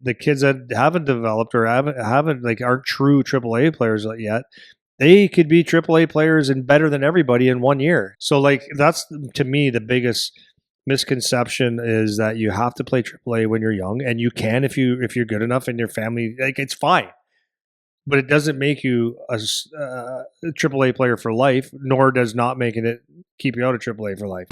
the kids that haven't developed or haven't like aren't true AAA players yet, they could be AAA players and better than everybody in 1 year. So like that's to me the biggest misconception is that you have to play AAA when you're young, and you can if you're good enough and your family, like, it's fine. But it doesn't make you a AAA player for life, nor does not making it keep you out of AAA for life.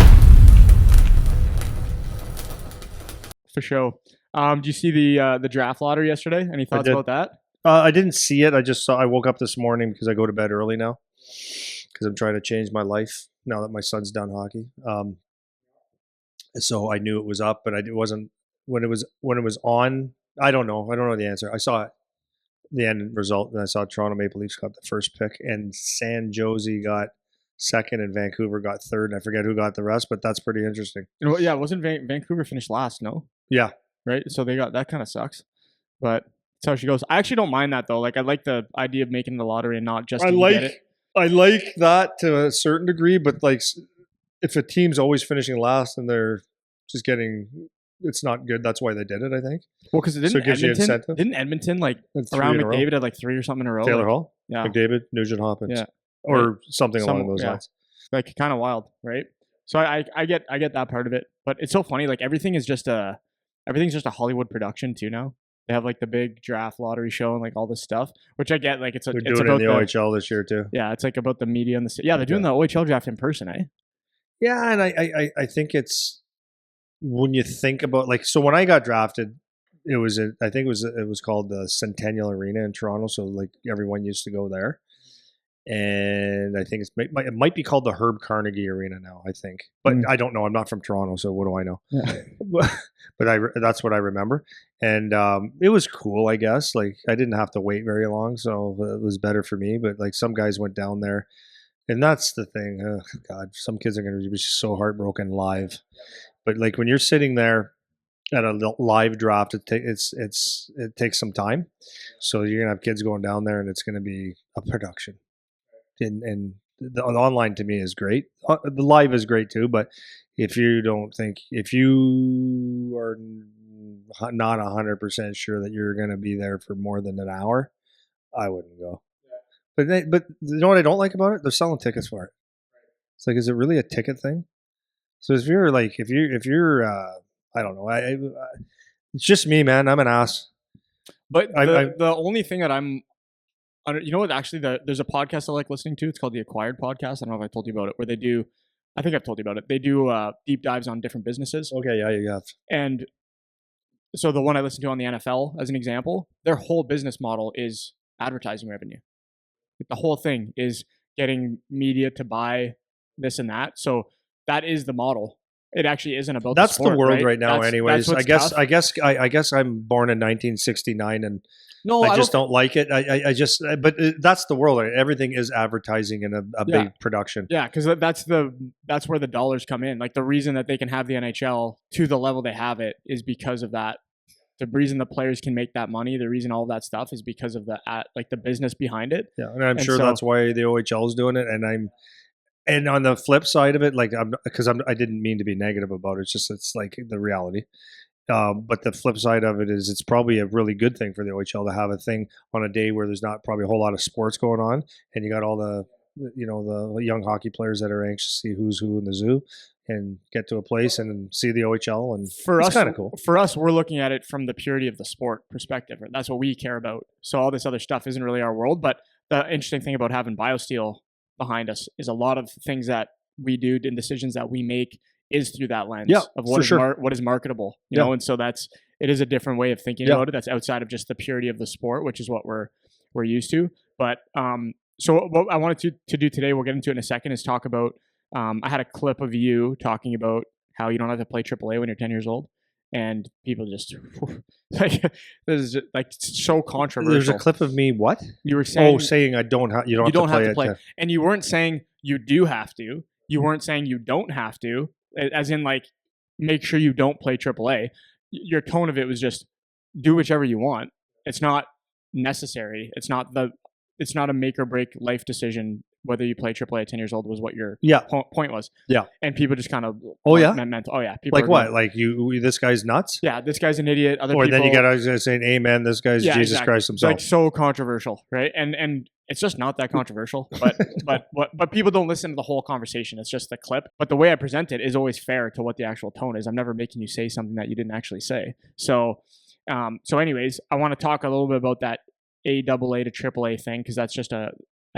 For sure. Do you see the draft lottery yesterday? Any thoughts about that? I didn't see it. I woke up this morning because I go to bed early now because I'm trying to change my life now that my son's done hockey. So I knew it was up, but it wasn't when it was on. I don't know the answer. I saw it, the end result, and I saw Toronto Maple Leafs got the first pick, and San Jose got second, and Vancouver got third, and I forget who got the rest, but that's pretty interesting. Yeah, wasn't Vancouver finished last? No. Yeah. Right. So they got that. Kind of sucks, but that's how she goes. I actually don't mind that though. Like I like the idea of making the lottery and not just. I like that to a certain degree, but like if a team's always finishing last and they're just getting, it's not good. That's why they did it, I think. Well, because it didn't Edmonton like around McDavid had like 3 or something in a row. Taylor Hall, yeah, McDavid, Nugent Hopkins, yeah, or something along those lines. Like kind of wild, right? So I get that part of it, but it's so funny. Like everything's just a Hollywood production too now. They have like the big draft lottery show and like all this stuff, which I get. Like they're doing it in the OHL this year too. Yeah, it's like about the media and they're doing the OHL draft in person, eh? Yeah, and I think it's when you think about like, so when I got drafted, it was called the Centennial Arena in Toronto, so like everyone used to go there. And I think it might be called the Herb Carnegie Arena now, I think. But I don't know. I'm not from Toronto, so what do I know? Yeah. But that's what I remember. And it was cool, I guess. Like, I didn't have to wait very long, so it was better for me. But, like, some guys went down there. And that's the thing. Oh, God, some kids are going to be so heartbroken live. But, like, when you're sitting there at a live draft, it takes some time. So you're going to have kids going down there, and it's going to be a production. And the online to me is great. The live is great too, but if you are not 100% sure that you're going to be there for more than an hour, I wouldn't go. Yeah. But you know what I don't like about it? They're selling tickets for it. It's like, is it really a ticket thing? So if you're I don't know. It's just me, man. I'm an ass. But the only thing that I'm, you know what? Actually, there's a podcast I like listening to. It's called The Acquired Podcast. I don't know if I told you about it. Where they do, I think I've told you about it. They do deep dives on different businesses. Okay, yeah, you have. And so the one I listened to on the NFL, as an example, their whole business model is advertising revenue. The whole thing is getting media to buy this and that. So that is the model. It actually isn't about that's the sport, the world right now. Anyways, I guess I'm born in 1969 and. No, I just don't like it. But that's the world. Everything is advertising in a big production. Yeah, because that's where the dollars come in. Like the reason that they can have the NHL to the level they have it is because of that. The reason the players can make that money, the reason all of that stuff is because of the business behind it. Yeah, and I'm sure that's why the OHL is doing it. And on the flip side of it, like I didn't mean to be negative about it. It's like the reality. But the flip side of it is it's probably a really good thing for the OHL to have a thing on a day where there's not probably a whole lot of sports going on, and you got all the young hockey players that are anxious to see who's who in the zoo and get to a place and see the OHL. And for it's us, kind of cool. For us, we're looking at it from the purity of the sport perspective. Right? That's what we care about. So all this other stuff isn't really our world. But the interesting thing about having BioSteel behind us is a lot of things that we do and decisions that we make is through that lens of what is marketable, you know, and so it is a different way of thinking about it. That's outside of just the purity of the sport, which is what we're used to. But so what I wanted to do today, we'll get into it in a second, is talk about. I had a clip of you talking about how you don't have to play AAA when you're 10 years old, and people just like this is just, like so controversial. There's a clip of me. What you were saying? Saying you don't have to play, and you weren't saying you do have to. You weren't saying you don't have to. As in, like, make sure you don't play AAA. Your tone of it was just do whichever you want. It's not necessary. It's not a make or break life decision whether you play AAA at 10 years old was what your Yeah. point was. Yeah. And people just kind of meant, people Like are what? going, Like this guy's nuts? yeah, this guy's an idiot. Other Or people, then you got guys saying, amen, this guy's Jesus exactly. Christ It's himself. like so controversial, right? And it's just not that controversial, but people don't listen to the whole conversation. It's just the clip. But the way I present it is always fair to what the actual tone is. I'm never making you say something that you didn't actually say. So anyways, I want to talk a little bit about that AAA to AAA thing, because that's just I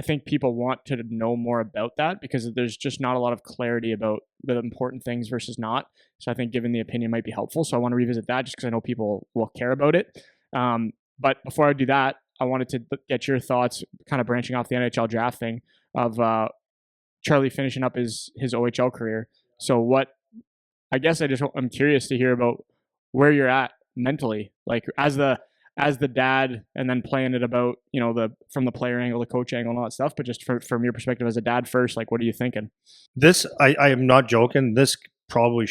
think people want to know more about that, because there's just not a lot of clarity about the important things versus not. So I think giving the opinion might be helpful. So I want to revisit that just because I know people will care about it. But before I do that, I wanted to get your thoughts, kind of branching off the NHL draft thing, of Charlie finishing up his OHL career. So I'm curious to hear about where you're at mentally, like as the dad, and then playing it about, from the player angle, the coach angle, and all that stuff. But just from your perspective as a dad first, like, what are you thinking? This, I am not joking. This probably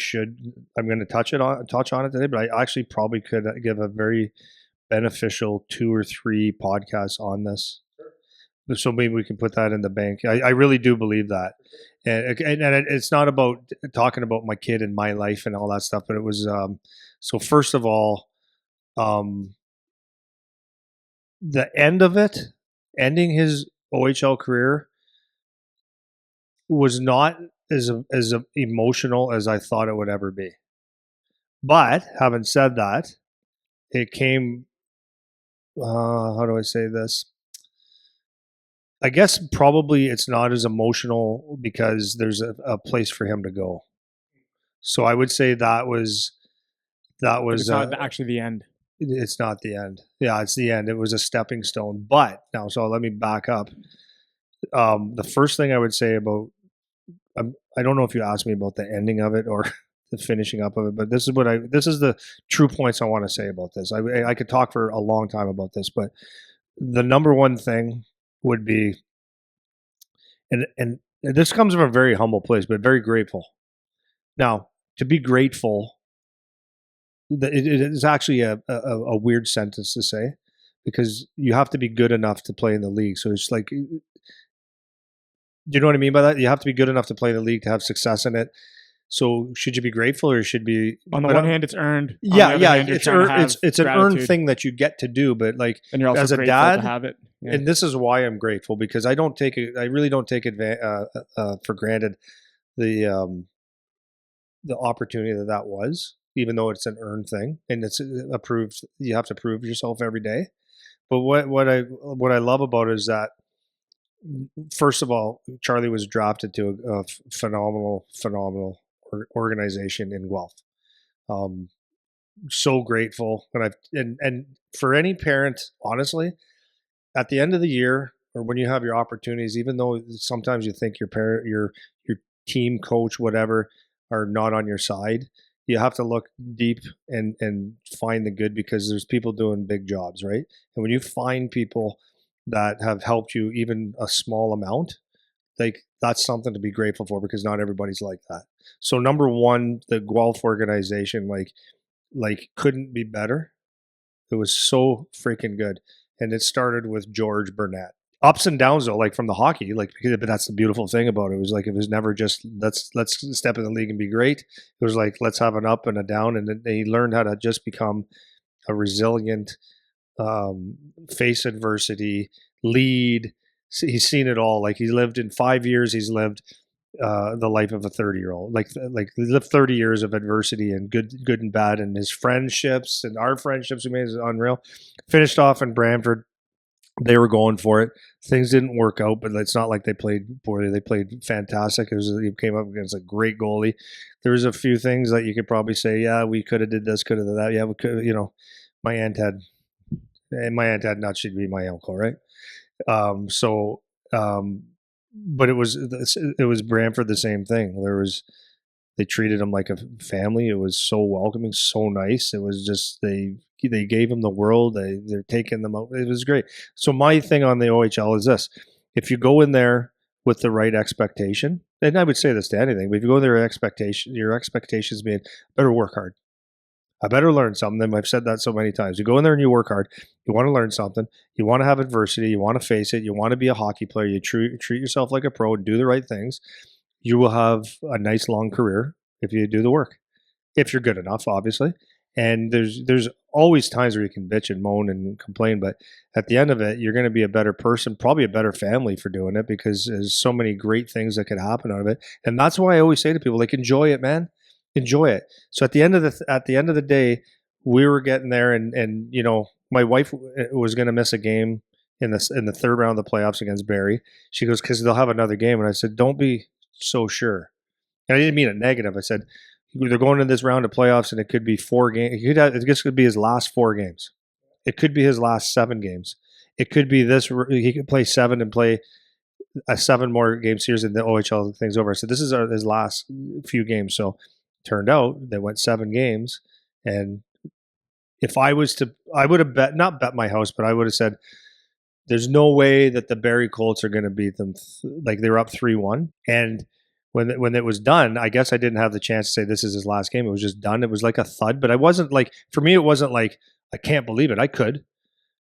I'm going to touch on it today, but I actually probably could give a very beneficial 2 or 3 podcasts on this. So maybe we can put that in the bank. I really do believe that. And it's not about talking about my kid and my life and all that stuff, but it was, so first of all, the end of it, ending his OHL career, was not as emotional as I thought it would ever be. But having said that, it came, how do I say this? I guess probably it's not as emotional because there's a place for him to go. So I would say that was It's not actually the end. It's not the end. Yeah, it's the end. It was a stepping stone. But now, so let me back up. The first thing I would say about, I don't know if you asked me about the ending of it or the finishing up of it, but this is the true points I want to say about this. I could talk for a long time about this, but the number one thing would be, and this comes from a very humble place, but very grateful. Now, to be grateful, it is actually a weird sentence to say, because you have to be good enough to play in the league. So it's like, do you know what I mean by that? You have to be good enough to play in the league to have success in it. So should you be grateful, or should be, on the one hand it's earned? Yeah, it's an earned thing that you get to do, but like, and you're also as a grateful dad, to have it. Yeah. And this is why I'm grateful, because I really don't take for granted the opportunity that was, even though it's an earned thing and it's approved. You have to prove yourself every day. But what I love about it is that, first of all, Charlie was drafted to a phenomenal organization in Guelph. So grateful, and for any parent, honestly, at the end of the year, or when you have your opportunities, even though sometimes you think your team, coach, whatever, are not on your side, you have to look deep and find the good, because there's people doing big jobs, right? And when you find people that have helped you even a small amount, like, that's something to be grateful for, because not everybody's like that. So number one, the Guelph organization, like couldn't be better. It was so freaking good. And it started with George Burnett. Ups and downs though, like from the hockey, like, but that's the beautiful thing about it. It was like, it was never just let's step in the league and be great. It was like, let's have an up and a down, and then he learned how to just become a resilient, face adversity, lead. He's seen it all. Like, he lived in 5 years. He's lived the life of a 30-year-old. Like he lived 30 years of adversity and good and bad, and his friendships and our friendships we made is unreal. Finished off in Brantford. They were going for it. Things didn't work out, but it's not like they played poorly. They played fantastic. He came up against a great goalie. There was a few things that you could probably say, yeah, we could have did this, could have done that. Yeah, we could. My aunt had nuts. She'd be my uncle, right? But it was Brantford, the same thing. They treated him like a family. It was so welcoming, so nice. It was just, they gave him the world. They're taking them out. It was great. So my thing on the OHL is this: if you go in there with the right expectation, and I would say this to anything, but if you go there with your expectations being, better work hard. I better learn something. I've said that so many times. You go in there and you work hard. You want to learn something. You want to have adversity. You want to face it. You want to be a hockey player. You treat yourself like a pro and do the right things. You will have a nice long career if you do the work, if you're good enough, obviously. And there's always times where you can bitch and moan and complain, but at the end of it, you're going to be a better person, probably a better family for doing it, because there's so many great things that could happen out of it. And that's why I always say to people, like, enjoy it, man, enjoy it. So at the end of the day, we were getting there, and my wife was going to miss a game in the third round of the playoffs against Barrie. She goes, because they'll have another game, and I said, don't be so sure. And I didn't mean it negative. I said, they're going to this round of playoffs, and it could be 4 games. This could be his last 4 games. It could be his last 7 games. It could be this. He could play 7 and play a 7 more game series, and the OHL thing's over. So this is his last few games. So turned out they went 7 games, and if I was to, I would have not bet my house, but I would have said, there's no way that the Barrie Colts are going to beat them. Like, they were up 3-1, and when it was done, I guess I didn't have the chance to say this is his last game. It was just done. It was like a thud, but I wasn't like, for me, it wasn't like, I can't believe it. I could,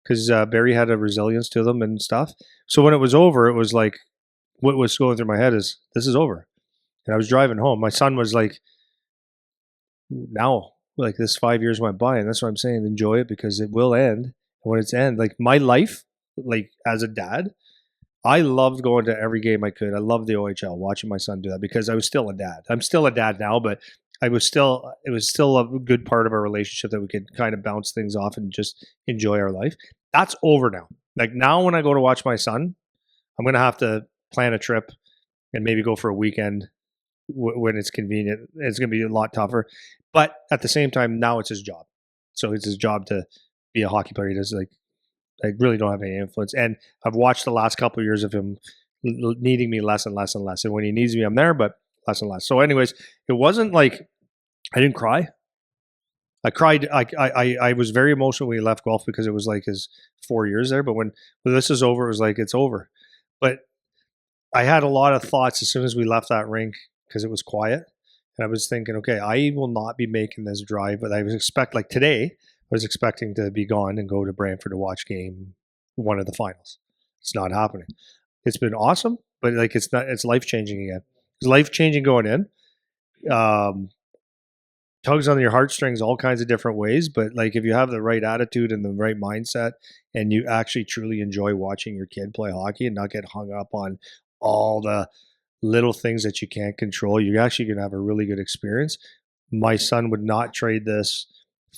because Barrie had a resilience to them and stuff. So when it was over, it was like, what was going through my head is, this is over. And I was driving home. My son was like, now, like, this 5 years went by, and that's what I'm saying. Enjoy it, because it will end. And when it's end, like, my life, like, as a dad, I loved going to every game I could. I loved the OHL, watching my son do that, because I was still a dad. I'm still a dad now, but it was still a good part of our relationship that we could kind of bounce things off and just enjoy our life. That's over now. Like, now when I go to watch my son, I'm going to have to plan a trip and maybe go for a weekend when it's convenient. It's going to be a lot tougher. But at the same time, now it's his job. So it's his job to be a hockey player. He does, like, I really don't have any influence. And I've watched the last couple of years of him needing me less and less and less. And when he needs me, I'm there, but less and less. So anyways, it wasn't like I didn't cry. I cried. I was very emotional when he left golf, because it was like his 4 years there. But when this is over, it was like, it's over. But I had a lot of thoughts as soon as we left that rink, because it was quiet. And I was thinking, okay, I will not be making this drive. But I was like today, I was expecting to be gone and go to Brantford to watch game 1 of the finals. It's not happening. It's been awesome, but like, it's not. It's life changing again. It's life changing going in. Tugs on your heartstrings all kinds of different ways, but like, if you have the right attitude and the right mindset, and you actually truly enjoy watching your kid play hockey and not get hung up on all the little things that you can't control, you're actually going to have a really good experience. My son would not trade this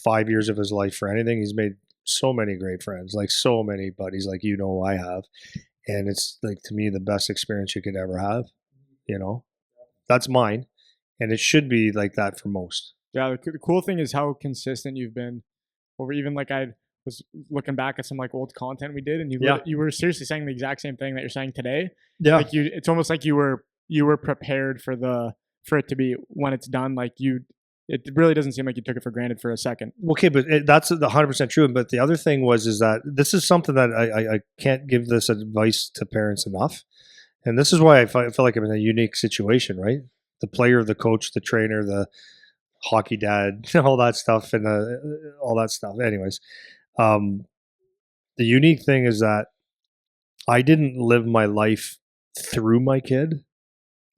5 years of his life for anything. He's made so many great friends, like so many buddies, like, I have. And it's like, to me, the best experience you could ever have. That's mine. And it should be like that for most. Yeah, the cool thing is how consistent you've been over. Even like, I was looking back at some like old content we did, and you were seriously saying the exact same thing that you're saying today. Yeah, like, it's almost like you were prepared for it to be, when it's done. Like, it really doesn't seem like you took it for granted for a second. Okay, but that's 100% true. But the other thing is that this is something that I can't give this advice to parents enough. And this is why I feel like I'm in a unique situation, right? The player, the coach, the trainer, the hockey dad, all that stuff, and all that stuff. Anyways, the unique thing is that I didn't live my life through my kid.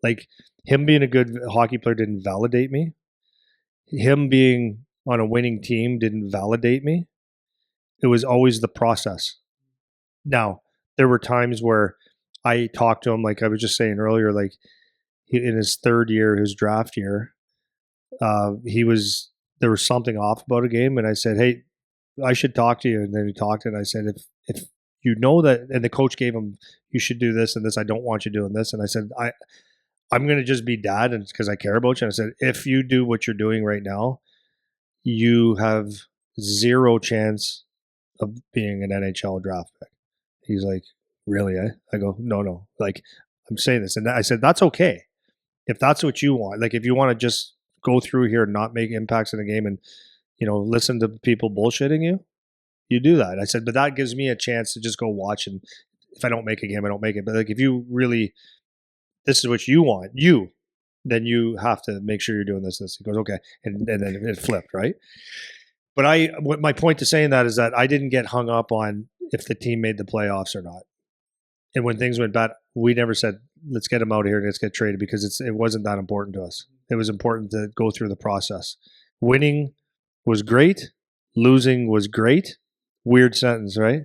Like, him being a good hockey player didn't validate me. Him being on a winning team didn't validate me. It was always the process. Now, there were times where I talked to him, like I was just saying earlier, like, in his 3rd year, his draft year, there was something off about a game, and I said, hey, I should talk to you. And then we talked, and I said, if you know that, and the coach gave him, you should do this and this, I don't want you doing this. And I said, I'm going to just be dad, and because I care about you. And I said, if you do what you're doing right now, you have 0 chance of being an NHL draft pick. He's like, really? I go, no. Like, I'm saying this. And I said, that's okay. If that's what you want, like, if you want to just go through here and not make impacts in the game and, listen to people bullshitting you, you do that. I said, but that gives me a chance to just go watch. And if I don't make a game, I don't make it. But like, if you really, this is what you want, then you have to make sure you're doing this. He goes, okay. And then it flipped, right? But what my point to saying that is that I didn't get hung up on if the team made the playoffs or not. And when things went bad, we never said, let's get him out of here and let's get traded, because it wasn't that important to us. It was important to go through the process. Winning was great. Losing was great. Weird sentence, right?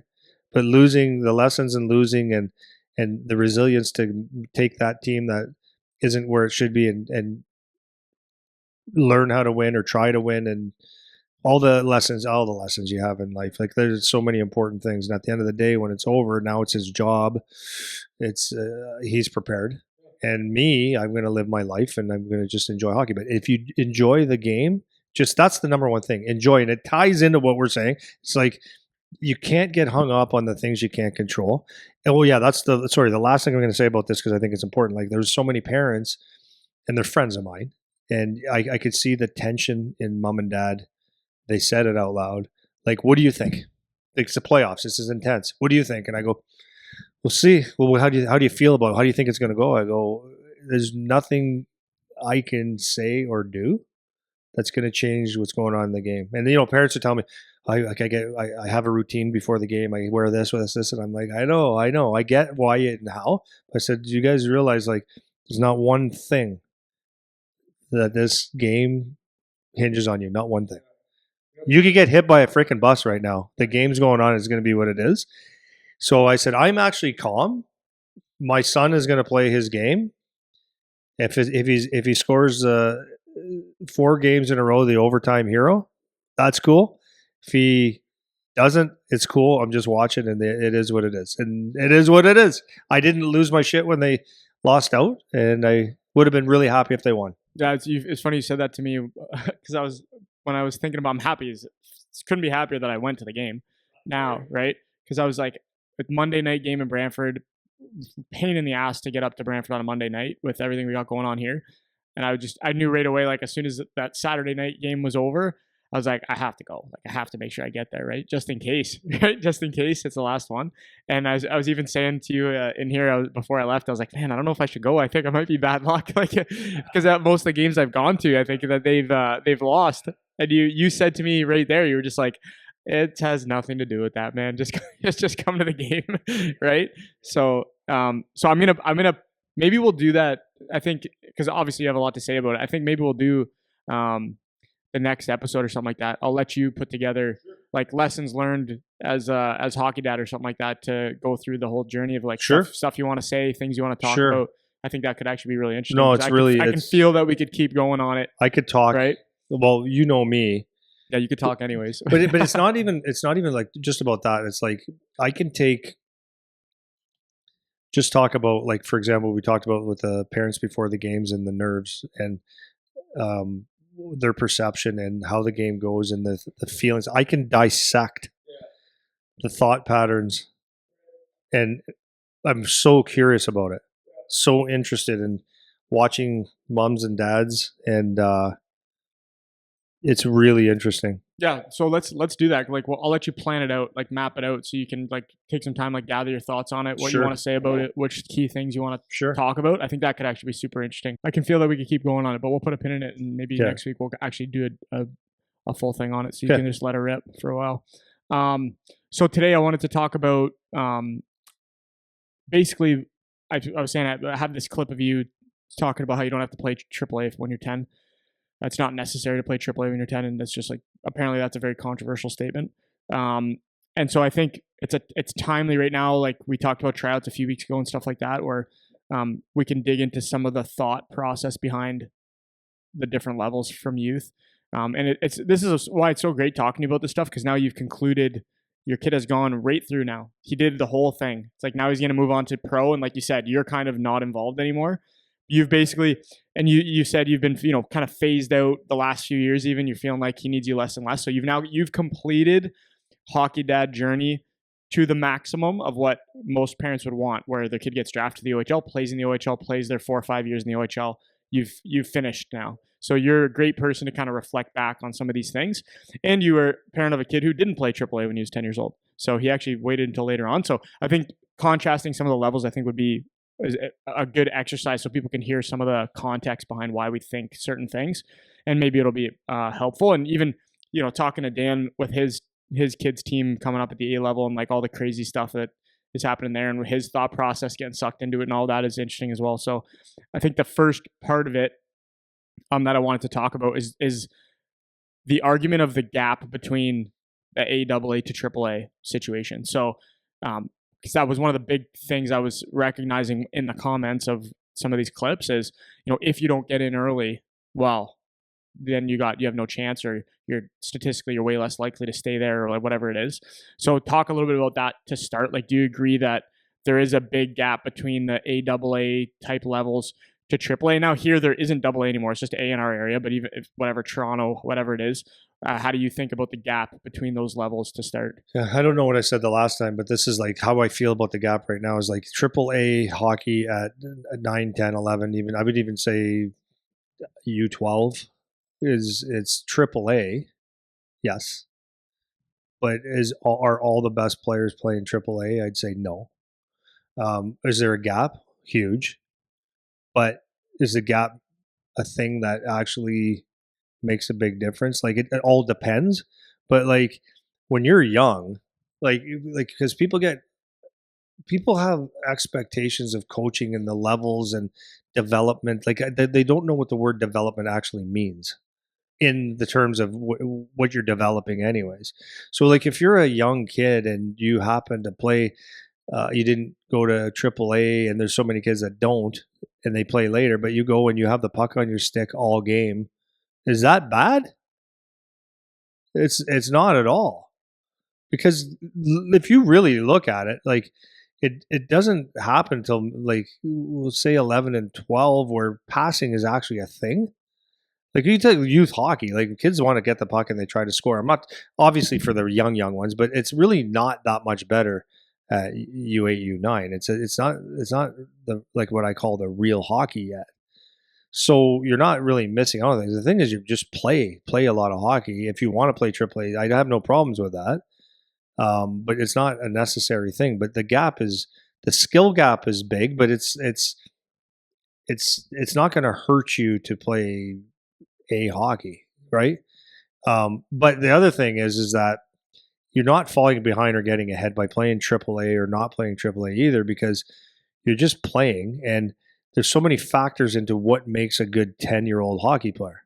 But losing, the lessons in losing and the resilience to take that team that isn't where it should be and learn how to win or try to win, and all the lessons you have in life. Like, there's so many important things. And at the end of the day, when it's over, now it's his job. It's he's prepared. And me, I'm going to live my life and I'm going to just enjoy hockey. But if you enjoy the game, just that's the number one thing. Enjoy. And it ties into what we're saying. It's like, you can't get hung up on the things you can't control. And, well, yeah, the last thing I'm going to say about this, because I think it's important. Like, there's so many parents, and they're friends of mine, and I could see the tension in mom and dad. They said it out loud. Like, what do you think? It's the playoffs. This is intense. What do you think? And I go, we'll see. Well, how do you feel about it? How do you think it's going to go? I go, there's nothing I can say or do that's going to change what's going on in the game. And parents are telling me, I have a routine before the game. I wear this, and I'm like, I know, I get why and how. I said, do you guys realize, like, there's not one thing that this game hinges on you? Not one thing. You could get hit by a freaking bus right now. The game's going on. It's going to be what it is. So I said, I'm actually calm. My son is going to play his game. If he scores 4 games in a row, the overtime hero, that's cool. If he doesn't, it's cool. I'm just watching, and it is what it is. And it is what it is. I didn't lose my shit when they lost out, and I would have been really happy if they won. Yeah, it's funny you said that to me, because when I was thinking about, I'm happy. Couldn't be happier that I went to the game now, right? Because I was like, with Monday night game in Brantford, pain in the ass to get up to Brantford on a Monday night with everything we got going on here. And I knew right away, like, as soon as that Saturday night game was over, I was like, I have to go. Like, I have to make sure I get there, right? Just in case, right? Just in case it's the last one. And I was even saying to you in here before I left, I was like, man, I don't know if I should go. I think I might be bad luck, like, because at most of the games I've gone to, I think that they've lost. And you said to me right there, you were just like, it has nothing to do with that, man. Just come to the game, right? So I'm gonna maybe we'll do that. I think, because obviously you have a lot to say about it. I think maybe we'll do the next episode or something like that. I'll let you put together like lessons learned as hockey dad or something like that, to go through the whole journey of, like, stuff you want to say, things you want to talk about. I think that could actually be really interesting. No, it's I can feel that we could keep going on it. I could talk, right? Well, you know me. Yeah, you could talk anyways. but it's not even like just about that. It's like, I can talk about, like, for example, we talked about with the parents before the games and the nerves and their perception and how the game goes and the feelings. I can dissect the thought patterns, and I'm so curious about it. So interested in watching moms and dads, and it's really interesting. Yeah, so let's do that. Like, well, I'll let you plan it out, like map it out, so you can, like, take some time, like, gather your thoughts on it, what you want to say about it, which key things you want to talk about. I think that could actually be super interesting. I can feel that we could keep going on it, but we'll put a pin in it, and maybe next week we'll actually do a full thing on it, so you can just let it rip for a while. So today I wanted to talk about basically, I was saying I have this clip of you talking about how you don't have to play AAA when you're 10. It's not necessary to play AAA when you're 10, and that's just, like, apparently that's a very controversial statement. And so I think it's timely right now. Like, we talked about tryouts a few weeks ago and stuff like that, where we can dig into some of the thought process behind the different levels from youth. And this is why it's so great talking to you about this stuff, because now you've concluded. Your kid has gone right through now. He did the whole thing. It's like, now he's going to move on to pro, and like you said, you're kind of not involved anymore. You've basically, and you said you've been, kind of phased out the last few years. Even you're feeling like he needs you less and less. So you've completed hockey dad journey to the maximum of what most parents would want, where their kid gets drafted to the OHL, plays in the OHL, plays their 4 or 5 years in the OHL. You've finished now. So you're a great person to kind of reflect back on some of these things. And you were a parent of a kid who didn't play AAA when he was 10 years old. So he actually waited until later on. So I think contrasting some of the levels, I think, would be is a good exercise so people can hear some of the context behind why we think certain things, and maybe it'll be helpful. And even talking to Dan with his kids team coming up at the A level and like all the crazy stuff that is happening there, and his thought process getting sucked into it and all that is interesting as well. So I think the first part of it that I wanted to talk about is the argument of the gap between the AAA to AAA situation. So, because that was one of the big things I was recognizing in the comments of some of these clips is, if you don't get in early, well, then you have no chance, or you're way less likely to stay there, or like whatever it is. So talk a little bit about that to start. Like, do you agree that there is a big gap between the AAA type levels to AAA? Now here there isn't AA anymore; it's just A in our area. But even if whatever Toronto, whatever it is, how do you think about the gap between those levels to start? Yeah, I don't know what I said the last time, but this is like how I feel about the gap right now is like AAA hockey at 9, 10, 11, even I would even say U12 it's AAA, yes, but are all the best players playing AAA? I'd say no. Is there a gap? Huge, but is the gap a thing that actually makes a big difference? Like it all depends, but like when you're young, like because people have expectations of coaching and the levels and development. Like they don't know what the word development actually means in the terms of what you're developing anyways. So like if you're a young kid and you happen to play you didn't go to AAA, and there's so many kids that don't and they play later, but you go and you have the puck on your stick all game, is that bad? It's not at all, because if you really look at it, like it doesn't happen until like we'll say 11 and 12 where passing is actually a thing. Like you take youth hockey, like kids want to get the puck and they try to score. I'm not obviously for the young ones, but it's really not that much better at U8, U9. It's not the like what I call the real hockey yet. So you're not really missing out on things. The thing is, you just play a lot of hockey. If you want to play AAA, I have no problems with that. But it's not a necessary thing. But the skill gap is big, but it's not going to hurt you to play a hockey, right? But the other thing is that you're not falling behind or getting ahead by playing AAA or not playing AAA either, because you're just playing, and there's so many factors into what makes a good 10-year-old hockey player.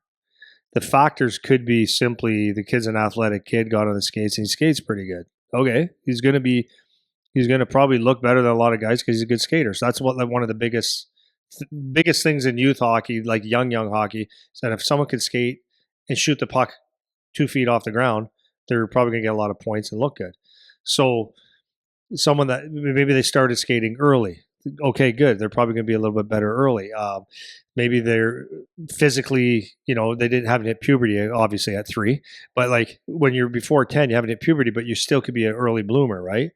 The factors could be simply the kid's an athletic kid, got on the skates, and he skates pretty good. Okay, he's going to probably look better than a lot of guys because he's a good skater. So that's one of the biggest things in youth hockey, like young hockey, is that if someone can skate and shoot the puck 2 feet off the ground, they're probably going to get a lot of points and look good. So someone that maybe they started skating early, okay, good. They're probably going to be a little bit better early. Maybe they're physically, they didn't have hit puberty, obviously at 3, but like when you're before 10, you haven't hit puberty, but you still could be an early bloomer, right?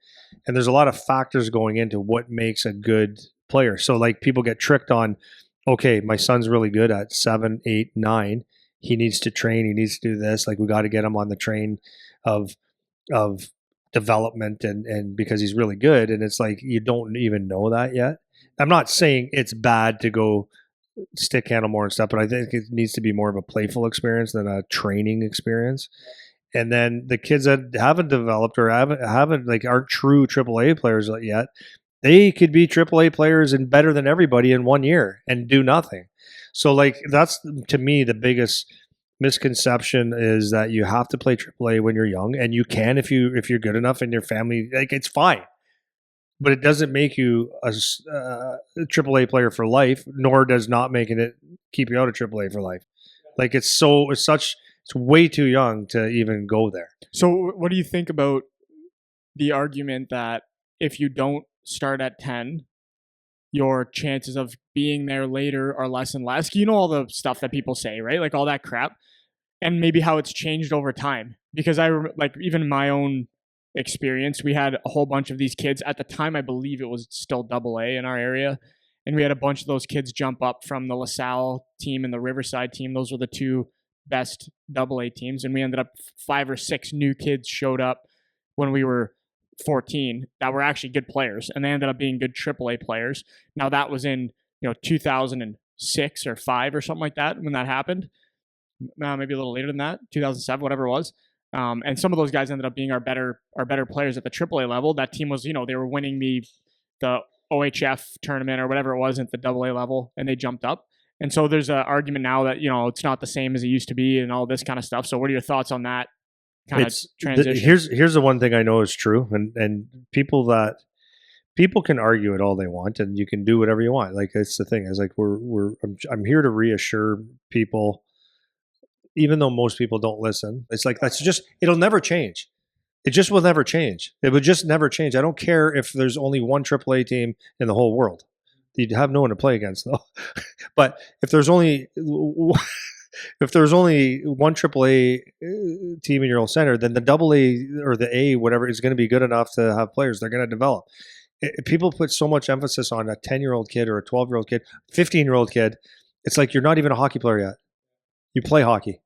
And there's a lot of factors going into what makes a good player. So like people get tricked on, okay, my son's really good at 7, 8, 9. He needs to train. He needs to do this. Like we got to get him on the train of development and because he's really good. And it's like you don't even know that yet. I'm not saying it's bad to go stick handle more and stuff, but I think it needs to be more of a playful experience than a training experience. And then the kids that haven't developed or haven't like aren't true AAA players yet, they could be AAA players and better than everybody in 1 year and do nothing. So like that's to me the biggest misconception is that you have to play AAA when you're young, and you can if you're good enough and your family, like it's fine, but it doesn't make you a AAA player for life, nor does not making it keep you out of AAA for life. Like it's way too young to even go there. So what do you think about the argument that if you don't start at 10, your chances of being there later are less and less? You know, all the stuff that people say, right? Like all that crap, and maybe how it's changed over time. Because like even in my own experience, we had a whole bunch of these kids at the time. I believe it was still AA in our area, and we had a bunch of those kids jump up from the LaSalle team and the Riverside team. Those were the two best AA teams, and we ended up 5 or 6 new kids showed up when we were 14 that were actually good players, and they ended up being good AAA players. Now that was in 2006 or 5 or something like that when that happened. Maybe a little later than that, 2007, whatever it was. And some of those guys ended up being our better players at the AAA level. That team was, they were winning me the OHF tournament or whatever it was at the AA level, and they jumped up. And so there's an argument now that it's not the same as it used to be, and all this kind of stuff. So what are your thoughts on that kind of transition? Here's the one thing I know is true, and people can argue it all they want, and you can do whatever you want. Like, it's the thing is, like, I'm here to reassure people, even though most people don't listen. It's like, it'll never change. It just will never change. It would just never change. I don't care if there's only one AAA team in the whole world. You'd have no one to play against, though. But if there's only one AAA team in your old center, then the AA or the A, whatever, is going to be good enough to have players. They're going to develop. People put so much emphasis on a 10-year-old kid or a 12-year-old kid, 15-year-old kid. It's like you're not even a hockey player yet. You play hockey.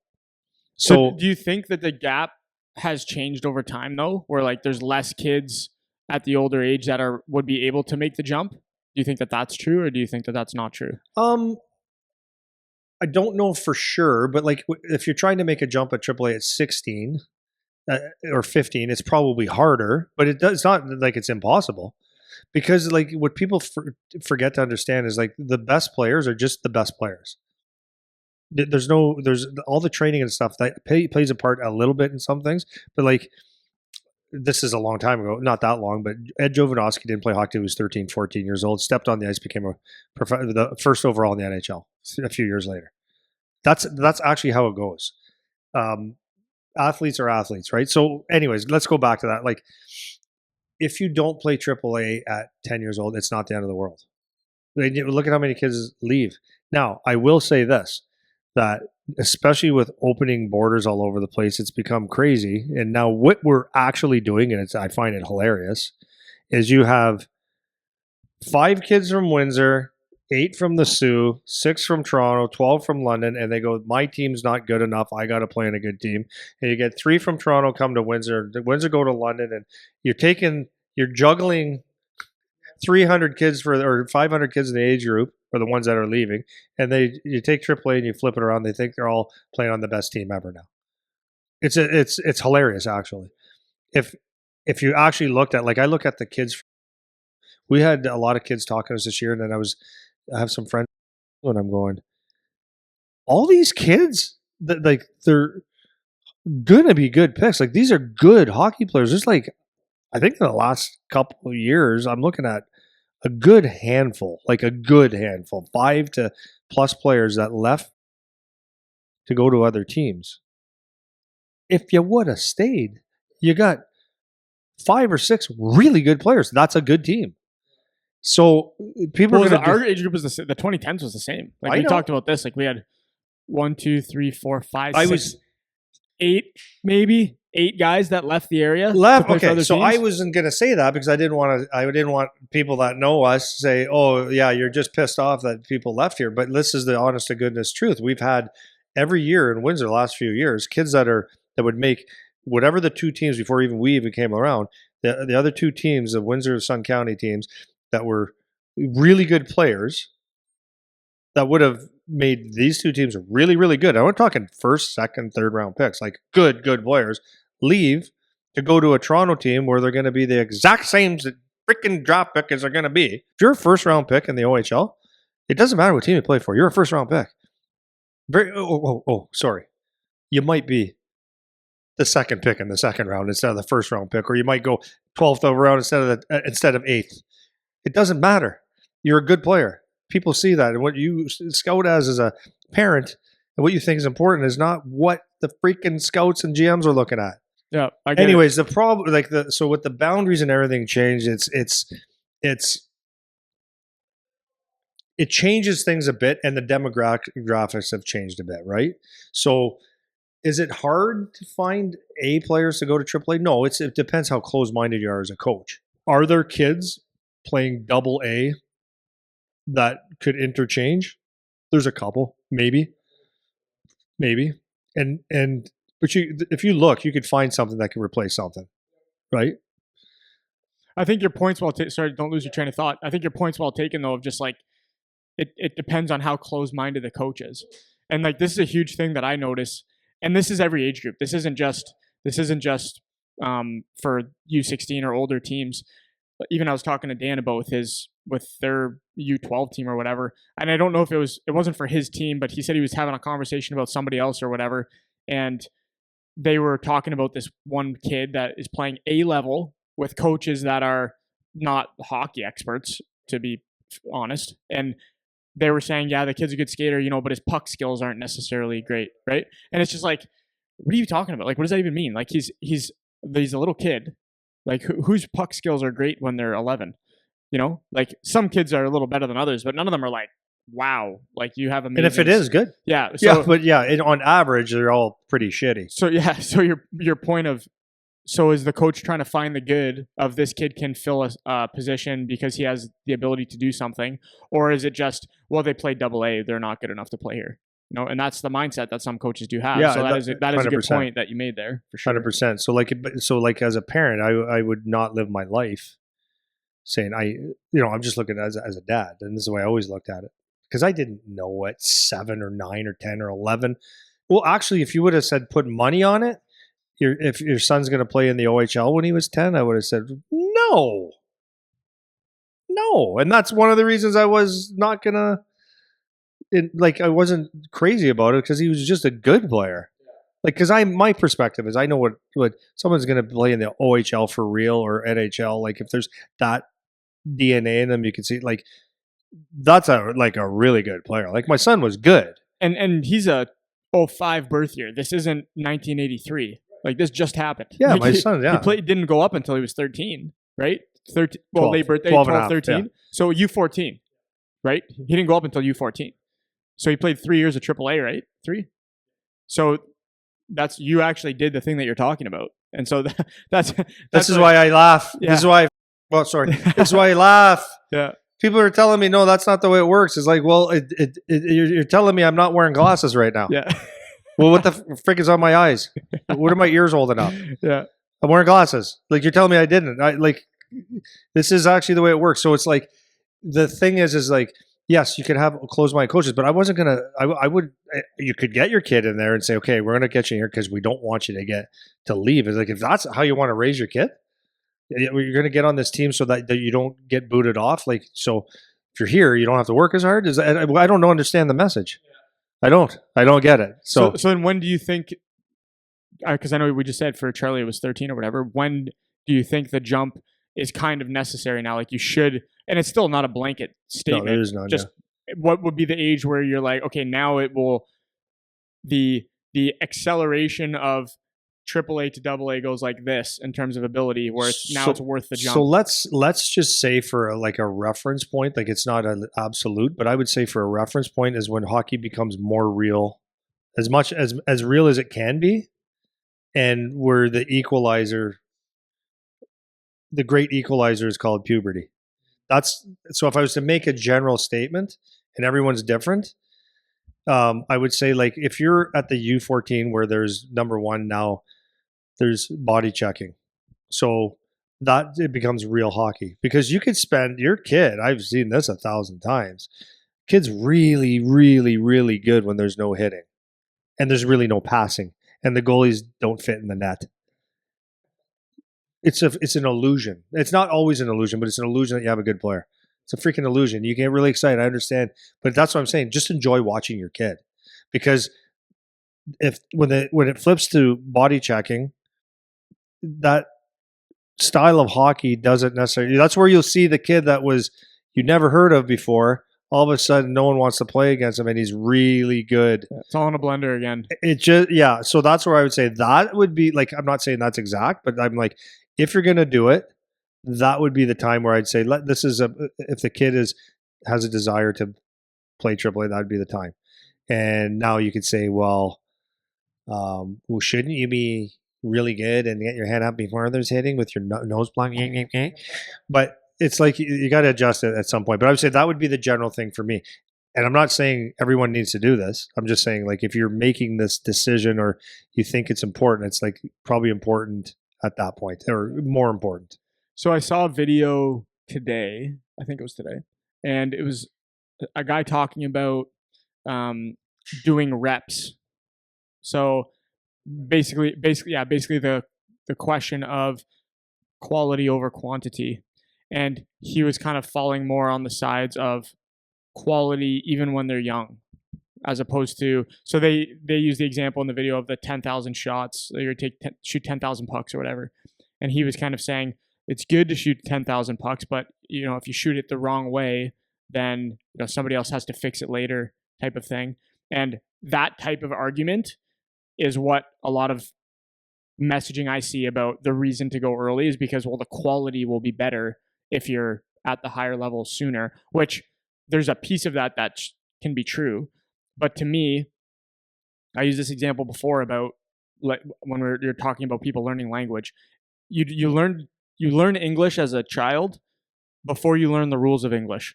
So do you think that the gap has changed over time, though, where like there's less kids at the older age that would be able to make the jump? Do you think that that's true, or do you think that that's not true? I don't know for sure, but like, if you're trying to make a jump at AAA at 16 or 15, it's probably harder, but it's not like it's impossible, because like what people forget to understand is like the best players are just the best players. There's all the training and stuff that plays a part a little bit in some things, but like, this is a long time ago, not that long, but Ed Jovanovski didn't play hockey. He was 13, 14 years old, stepped on the ice, became the first overall in the NHL a few years later. That's actually how it goes. Athletes are athletes, right? So anyways, let's go back to that. Like, if you don't play AAA at 10 years old, it's not the end of the world. Look at how many kids leave. Now, I will say this, that especially with opening borders all over the place, it's become crazy. And now what we're actually doing, and I find it hilarious, is you have 5 kids from Windsor, 8 from the Sioux, 6 from Toronto, 12 from London, and they go, my team's not good enough, I got to play in a good team. And you get 3 from Toronto come to Windsor, Windsor go to London, and you're juggling 300 kids or 500 kids in the age group, or the ones that are leaving, and you take AAA and you flip it around. They think they're all playing on the best team ever now. It's hilarious, actually. If you actually looked at, like, I look at the kids. We had a lot of kids talking to us this year, and then I have some friends, and I'm going, all these kids that, like, they're gonna be good picks. Like, these are good hockey players. There's like, I think in the last couple of years, I'm looking at a good handful, 5 to plus players that left to go to other teams. If you would have stayed, you got 5 or 6 really good players. That's a good team. So people our age group was the 2010s was the same. Like, we talked about this. Like, we had 1, 2, 3, 4, 5, 6, 8, maybe 8 guys that left the area. Okay, so I wasn't going to say that because I didn't want people that know us say, "Oh, yeah, you're just pissed off that people left here." But this is the honest to goodness truth. We've had every year in Windsor the last few years kids that would make whatever the 2 teams before we even came around. The other 2 teams, the Windsor Sun County teams, that were really good players that would have made these 2 teams really, really good. I'm talking first, second, third round picks, like good players, leave to go to a Toronto team where they're going to be the exact same freaking draft pick as they're going to be. If you're a first round pick in the OHL, it doesn't matter what team you play for. You're a first round pick. Sorry. You might be the second pick in the second round instead of the first round pick, or you might go 12th overall instead of 8th. It doesn't matter. You're a good player. People see that, and what you scout as a parent, and what you think is important is not what the freaking scouts and GMs are looking at. Yeah. Anyways, the problem, so with the boundaries and everything changed, it changes things a bit, and the demographics have changed a bit, right? So, is it hard to find A players to go to AAA? No, it depends how close-minded you are as a coach. Are there kids playing AA that could interchange? There's a couple, maybe, but if you look, you could find something that can replace something, right? I think your point's well taken. Sorry, don't lose your train of thought. I think your point's well taken though, of just like it depends on how close-minded the coach is. And like this is a huge thing that I notice, and this is every age group. This isn't just for U16 or older teams. But even I was talking to Dan about with their U12 team or whatever, and I don't know if it wasn't for his team, but he said he was having a conversation about somebody else or whatever, and they were talking about this one kid that is playing A level with coaches that are not hockey experts, to be honest, and they were saying, yeah, the kid's a good skater, but his puck skills aren't necessarily great, right? And it's just like, what are you talking about? Like, what does that even mean? Like, he's a little kid. Like, whose puck skills are great when they're 11? Like some kids are a little better than others, but none of them are like, wow, like you have amazing. And if it is good, yeah, on average, they're all pretty shitty. So so your point of. So is the coach trying to find the good of this kid can fill a position because he has the ability to do something? Or is it just, well, they played AA, they're not good enough to play here? And that's the mindset that some coaches do have. Yeah, so that is a good point that you made there, for sure. 100%. So like as a parent, I would not live my life saying I'm just looking as a dad. And this is the way I always looked at it. Because I didn't know at 7 or 9 or 10 or 11. Well, actually, if you would have said put money on it, if your son's going to play in the OHL when he was 10, I would have said, no. And that's one of the reasons I was not going to, I wasn't crazy about it because he was just a good player. Like, because my perspective is I know what someone's going to play in the OHL for real or NHL. Like, if there's that DNA in them, you can see, like, that's a really good player. Like, my son was good. And he's a 05 birth year. This isn't 1983. Like, this just happened. Yeah, like my son, yeah. He didn't go up until he was 13, right? 13. Well, 12, late birthday, 12, 13. Yeah. So U14, right? He didn't go up until U14. So he played 3 years of AAA, right? 3. So you actually did the thing that you're talking about. And so that's this is why I laugh. Yeah. This is why This is why I laugh. Yeah. People are telling me, no, that's not the way it works. It's like, well, you're telling me I'm not wearing glasses right now. Yeah. Well, what the frick is on my eyes? What are my ears holding up? Yeah. I'm wearing glasses. Like, you're telling me I didn't. This is actually the way it works. So it's like, the thing is like, yes, you could have closed-minded coaches, but I wasn't going to, you could get your kid in there and say, okay, we're going to get you here because we don't want you to leave. It's like, if that's how you want to raise your kid, you're going to get on this team so that you don't get booted off. Like, so if you're here, you don't have to work as hard. I don't understand the message. I don't get it. So then when do you think, because I know we just said for Charlie it was 13 or whatever, when do you think the jump is kind of necessary now? Like, you should, and it's still not a blanket statement. No, there is none. Just what would be the age where you're like, okay, now it will, the acceleration of AAA to AA goes like this in terms of ability, where it's worth the jump. So let's just say for a reference point, like, it's not an absolute, but I would say for a reference point is when hockey becomes more real, as much as real as it can be, and where the great equalizer is called puberty. So if I was to make a general statement, and everyone's different, I would say, like, if you're at the U14 where there's number one now, there's body checking. So that it becomes real hockey, because you could spend your kid, I've seen this 1,000 times. Kid's really, really, really good when there's no hitting and there's really no passing and the goalies don't fit in the net. It's an illusion. It's not always an illusion, but it's an illusion that you have a good player. It's a freaking illusion. You get really excited. I understand, but that's what I'm saying. Just enjoy watching your kid, because when it flips to body checking, that style of hockey doesn't necessarily. That's where you'll see the kid that you never heard of before. All of a sudden, no one wants to play against him, and he's really good. It's all in a blender again. So that's where I would say that would be, like, I'm not saying that's exact, but I'm like, if you're going to do it, that would be the time where I'd say, if the kid has a desire to play AAA, that would be the time. And now you could say, well, shouldn't you be really good and get your hand up before others hitting with your nose blocked? But it's like, you got to adjust it at some point. But I would say that would be the general thing for me. And I'm not saying everyone needs to do this. I'm just saying, like, if you're making this decision or you think it's important, it's like probably important at that point, or more important. So I saw a video today. I think it was today, and it was a guy talking about um, doing reps. So basically the question of quality over quantity, and he was kind of falling more on the sides of quality even when they're young, as opposed to, so they use the example in the video of the 10,000 shots. You're shoot 10,000 pucks or whatever, and he was kind of saying it's good to shoot 10,000 pucks, but if you shoot it the wrong way, then somebody else has to fix it later, type of thing. And that type of argument is what a lot of messaging I see about the reason to go early is because, well, the quality will be better if you're at the higher level sooner, which there's a piece of that can be true. But to me, I used this example before about when you're talking about people learning language. You learn English as a child before you learn the rules of English.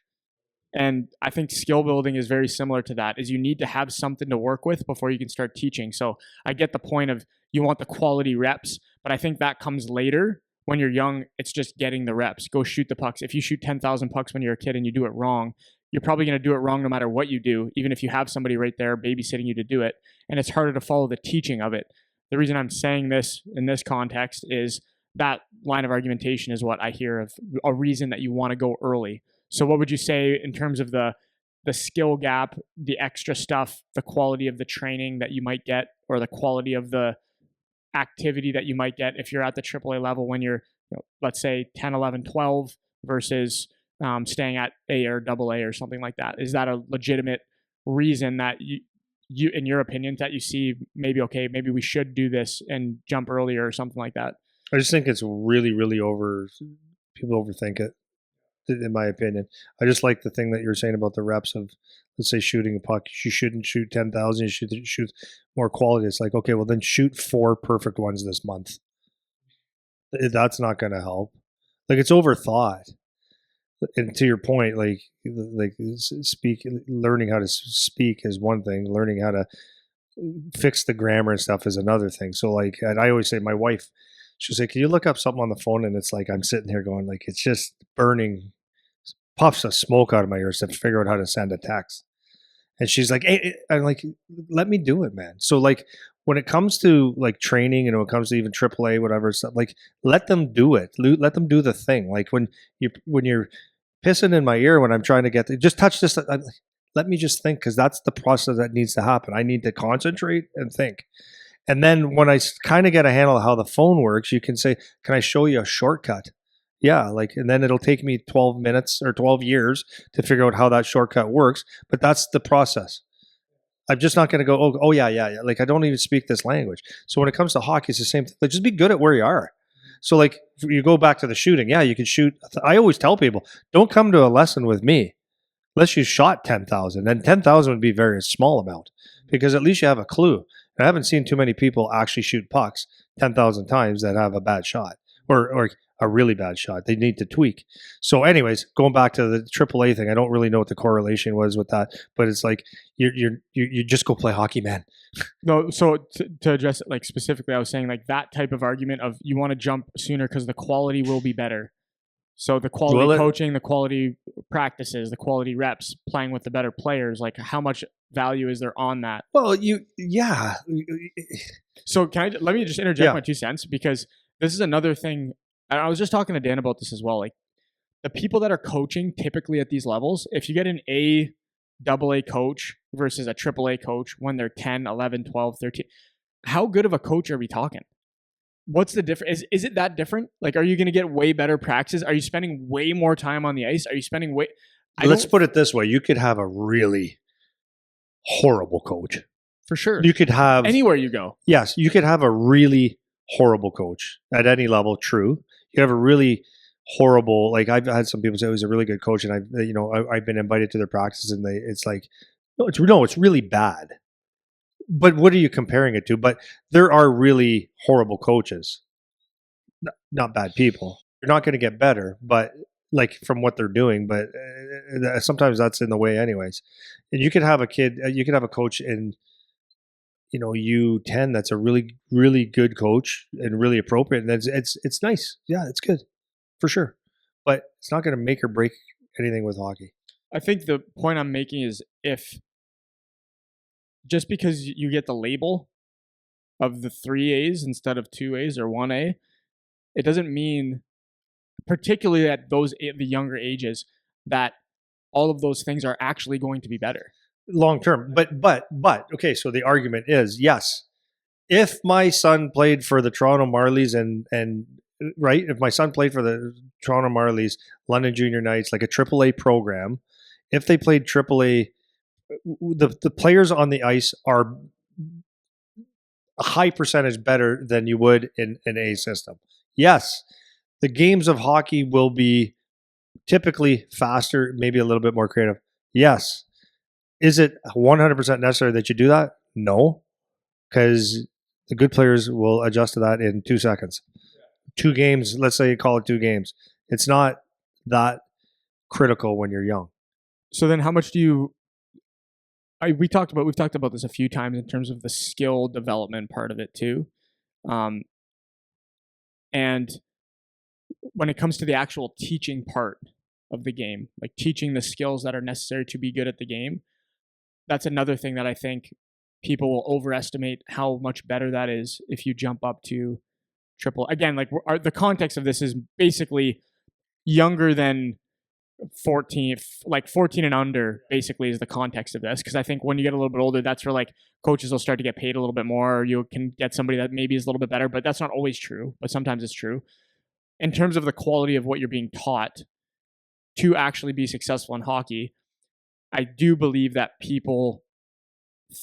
And I think skill building is very similar to that, is you need to have something to work with before you can start teaching. So I get the point of you want the quality reps, but I think that comes later. When you're young, it's just getting the reps. Go shoot the pucks. If you shoot 10,000 pucks when you're a kid and you do it wrong, you're probably going to do it wrong no matter what you do, even if you have somebody right there babysitting you to do it. And it's harder to follow the teaching of it. The reason I'm saying this in this context is that line of argumentation is what I hear of a reason that you want to go early. So what would you say in terms of the skill gap, the extra stuff, the quality of the training that you might get, or the quality of the activity that you might get if you're at the AAA level when you're, let's say 10, 11, 12 versus staying at A or AA or something like that? Is that a legitimate reason that you, in your opinion, that you see maybe we should do this and jump earlier or something like that? I just think it's really, really people overthink it, in my opinion. I just like the thing that you're saying about the reps of, let's say, shooting a puck. You shouldn't shoot 10,000. You shoot more quality. It's like, okay, well, then shoot 4 perfect ones this month. That's not going to help. Like, it's overthought. And to your point, like learning how to speak is one thing. Learning how to fix the grammar and stuff is another thing. So, like, and I always say, my wife, she'll say, "Can you look up something on the phone?" And it's like I'm sitting here going, like, it's just burning puffs of smoke out of my ears to figure out how to send a text. And she's like, "Hey," I'm like, "Let me do it, man." So, like, when it comes to like training, and when it comes to even AAA, whatever stuff, like, let them do it. Let them do the thing. Like, when you're pissing in my ear when I'm trying to just touch this. Let me just think, because that's the process that needs to happen. I need to concentrate and think. And then when I kind of get a handle of how the phone works, you can say, "Can I show you a shortcut?" Yeah, like, and then it'll take me 12 minutes or 12 years to figure out how that shortcut works. But that's the process. I'm just not going to go, oh yeah. Like, I don't even speak this language. So when it comes to hockey, it's the same thing. Like, just be good at where you are. So, like, you go back to the shooting. Yeah, you can shoot. I always tell people, don't come to a lesson with me unless you shot 10,000. And 10,000 would be a very small amount, because at least you have a clue. I haven't seen too many people actually shoot pucks 10,000 times that have a bad shot or a really bad shot. They need to tweak. So, anyways, going back to the AAA thing, I don't really know what the correlation was with that, but it's like you just go play hockey, man. No, so to address it, like, specifically, I was saying, like, that type of argument of you want to jump sooner because the quality will be better. So the quality coaching, the quality practices, the quality reps, playing with the better players, like, how much value is there on that? Well, yeah. So let me just interject my 2 cents, because this is another thing. I was just talking to Dan about this as well. Like, the people that are coaching typically at these levels, if you get an AA coach versus a AAA coach when they're 10, 11, 12, 13, how good of a coach are we talking? What's the difference? Is it that different? Like, are you going to get way better practices? Are you spending way more time on the ice? Are you spending way... Let's put it this way. You could have a really horrible coach. For sure. You could have... Anywhere you go. Yes, you could have a really horrible coach at any level, true. You have a really horrible... Like, I've had some people say, "Oh, he's a really good coach," and I've been invited to their practices, and it's like, no, it's really bad. But what are you comparing it to? But there are really horrible coaches, not bad people. You're not going to get better, but like, from what they're doing. But sometimes that's in the way, anyways. And you could have a coach in, U10 that's a really, really good coach and really appropriate. And it's nice. Yeah, it's good. for sure. But it's not going to make or break anything with hockey. I think the point I'm making is if just because you get the label of the 3As instead of 2As or 1A, it doesn't mean, particularly at the younger ages, that all of those things are actually going to be better long term. But okay, so the argument is yes, if my son played for the Toronto Marlies and right, if my son played for the Toronto Marlies, London Junior Knights, like a AAA program, if they played AAA, the players on the ice are a high percentage better than you would in an A system. Yes, the games of hockey will be typically faster, maybe a little bit more creative. Yes. Is it 100% necessary that you do that? No, because the good players will adjust to that in 2 seconds. 2 games, let's say you call it 2 games. It's not that critical when you're young. So then how much do you we've talked about this a few times in terms of the skill development part of it too. And when it comes to the actual teaching part of the game, like teaching the skills that are necessary to be good at the game, that's another thing that I think people will overestimate how much better that is if you jump up to triple. Again, like the context of this is basically younger than 14, like 14 and under basically is the context of this. Because I think when you get a little bit older, that's where like coaches will start to get paid a little bit more, or you can get somebody that maybe is a little bit better, but that's not always true, but sometimes it's true. In terms of the quality of what you're being taught to actually be successful in hockey, I do believe that people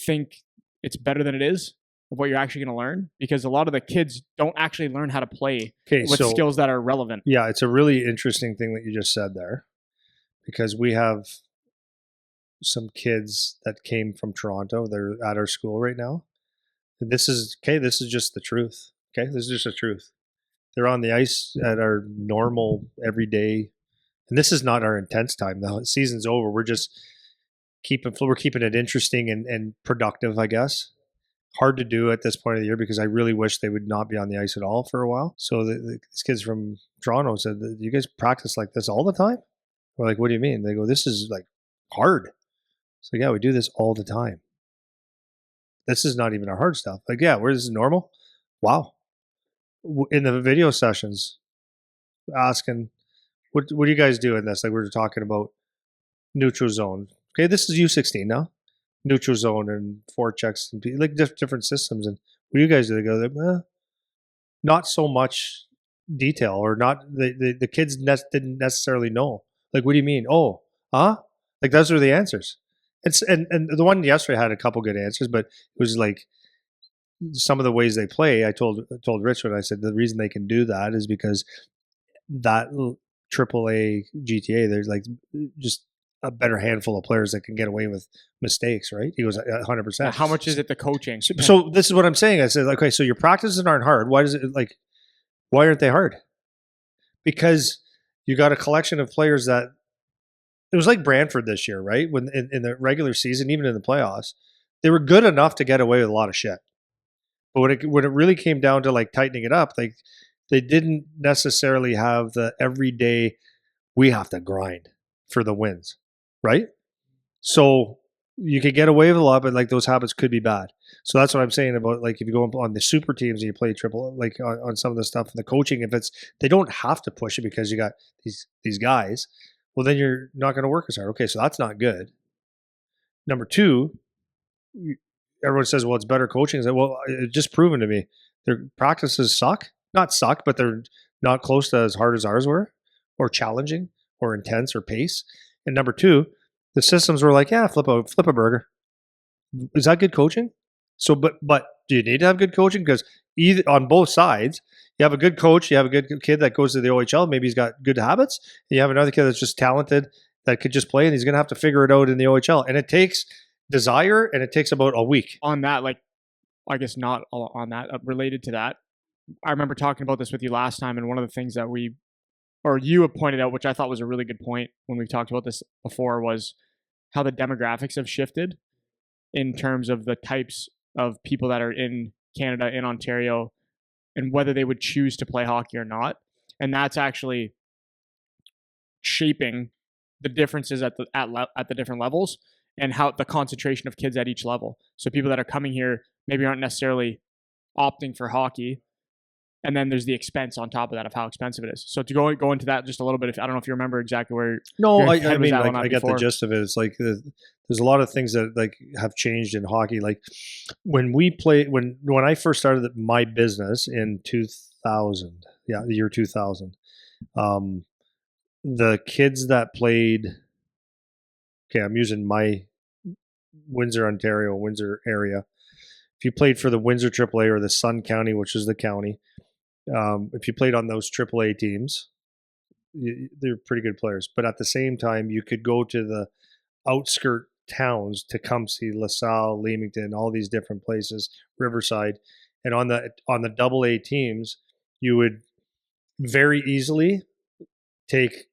think it's better than it is of what you're actually going to learn, because a lot of the kids don't actually learn how to play with skills that are relevant. Yeah, it's a really interesting thing that you just said there, because we have some kids that came from Toronto. They're at our school right now. This is just the truth. Okay, this is just the truth. They're on the ice at our normal everyday, and this is not our intense time. The season's over. We're just keeping it interesting and productive, I guess. Hard to do at this point of the year because I really wish they would not be on the ice at all for a while. So these kids from Toronto said, "You guys practice like this all the time?" We're like, "What do you mean?" They go, "This is like hard." So yeah, we do this all the time. This is not even our hard stuff. Like, yeah, this is normal. Wow. In the video sessions, asking, what do you guys do in this? Like we were talking about neutral zone. Okay, this is U16 now. Neutral zone and forechecks and like different systems. And what do you guys do? They go, not so much detail, or not. The kids didn't necessarily know. Like, what do you mean? Oh, huh? Like those are the answers. And the one yesterday had a couple good answers, but it was like some of the ways they play. I told Rich when I said the reason they can do that is because that AAA GTA, there's like just a better handful of players that can get away with mistakes, right? He goes 100%. How much is it the coaching? So this is what I'm saying. I said, okay, so your practices aren't hard. Why aren't they hard? Because you got a collection of players that it was like Brantford this year, right? When in the regular season, even in the playoffs, they were good enough to get away with a lot of shit. But when it really came down to like tightening it up, like they didn't necessarily have the everyday we have to grind for the wins, right? So you could get away with a lot, but like those habits could be bad. So that's what I'm saying about like if you go on the super teams and you play triple, like on some of the stuff in the coaching, if it's they don't have to push it because you got these guys, well then you're not going to work as hard. Okay, so that's not good. Number two, everyone says, well, it's better coaching. I say, well, it's just proven to me their practices suck. Not suck, but they're not close to as hard as ours were, or challenging, or intense, or pace. And number two, the systems were like, yeah, flip a burger. Is that good coaching? So, but do you need to have good coaching? Because either on both sides, you have a good coach, you have a good kid that goes to the OHL, maybe he's got good habits, and you have another kid that's just talented that could just play, and he's going to have to figure it out in the OHL. And it takes desire, and it takes about a week. On that, like, I guess not on that, related to that, I remember talking about this with you last time, and one of the things that you have pointed out, which I thought was a really good point when we've talked about this before, was how the demographics have shifted in terms of the types of people that are in Canada, in Ontario, and whether they would choose to play hockey or not. And that's actually shaping the differences at the different levels, and how the concentration of kids at each level. So people that are coming here maybe aren't necessarily opting for hockey, and then there's the expense on top of that of how expensive it is. So to go into that just a little bit, I don't know if you remember exactly where. No, your I head was mean, at like on that I get the before. gist of it. It's like there's a lot of things that like have changed in hockey. Like when we played, when I first started my business in 2000, yeah, the year 2000, the kids that played. Okay, I'm using my Windsor, Ontario, Windsor area. If you played for the Windsor AAA or the Sun County, which is the county, if you played on those AAA teams, they're pretty good players. But at the same time, you could go to the outskirt towns, Tecumseh, LaSalle, Leamington, all these different places, Riverside, and on the AA teams, you would very easily take,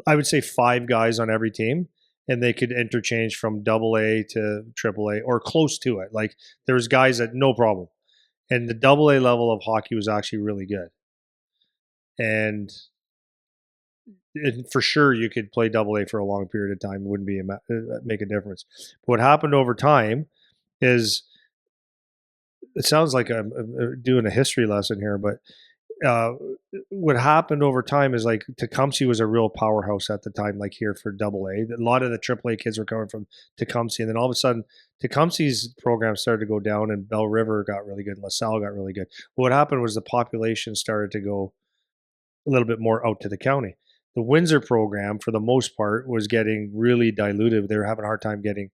I would say, 5 guys on every team, and they could interchange from AA to AAA or close to it. Like there was guys that no problem, and the AA level of hockey was actually really good, and for sure you could play AA for a long period of time. It wouldn't be make a difference. But what happened over time is, it sounds like I'm doing a history lesson here, but what happened over time is like Tecumseh was a real powerhouse at the time, like here for AA. A lot of the AAA kids were coming from Tecumseh, and then all of a sudden Tecumseh's program started to go down, and Bell River got really good, and LaSalle got really good. What happened was the population started to go a little bit more out to the county. The Windsor program, for the most part, was getting really diluted. They were having a hard time getting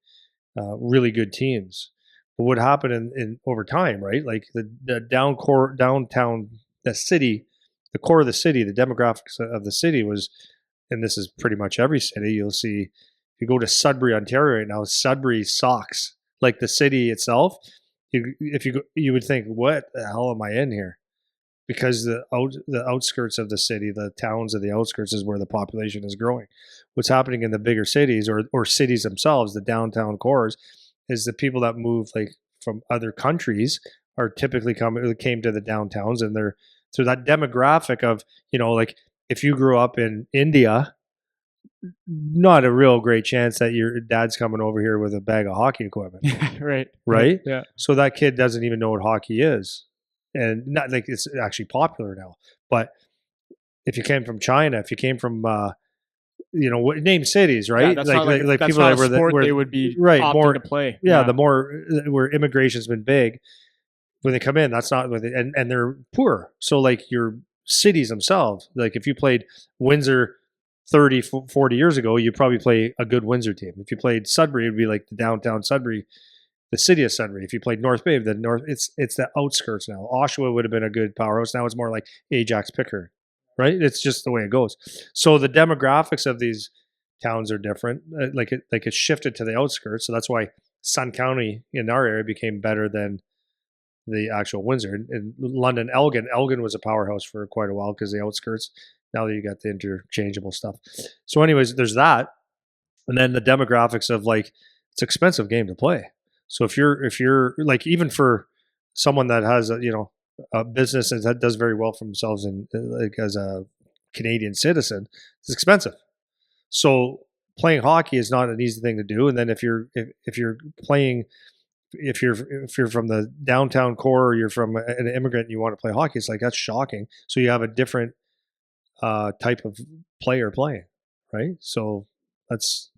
really good teams. But what happened in over time, right? Like the downtown, the city, the core of the city, the demographics of the city was, and this is pretty much every city. You'll see, if you go to Sudbury, Ontario right now, Sudbury sucks. Like the city itself, you would think, what the hell am I in here? Because the outskirts of the city, the towns of the outskirts, is where the population is growing. What's happening in the bigger cities or cities themselves, the downtown cores, is the people that move like from other countries are typically came to the downtowns, and they're so that demographic of, like if you grew up in India, not a real great chance that your dad's coming over here with a bag of hockey equipment. Right? Yeah. So that kid doesn't even know what hockey is. And not like it's actually popular now. But if you came from China, if you came from name cities, right? Yeah, that's not like that's people not that a sport they would be right opting more to play. Yeah, the more where immigration's been big, when they come in, that's not with it, and they're poor. So like your cities themselves, like if you played Windsor 30, 40 years ago, you'd probably play a good Windsor team. If you played Sudbury, it'd be like the downtown Sudbury, the city of Sudbury. If you played North Bay, it's the outskirts now. Oshawa would have been a good powerhouse. Now it's more like Ajax Pickering, right? It's just the way it goes. So the demographics of these towns are different. It's shifted to the outskirts. So that's why Sun County in our area became better than the actual Windsor. In London, Elgin was a powerhouse for quite a while because the outskirts. Now that you got the interchangeable stuff. So anyways, there's that. And then the demographics of like, it's an expensive game to play. So if you're like, even for someone that has a business and that does very well for themselves and like as a Canadian citizen, it's expensive. So playing hockey is not an easy thing to do. And then if you're playing, if you're from the downtown core or you're from an immigrant and you want to play hockey, it's like, that's shocking. So you have a different type of player playing, right? So that's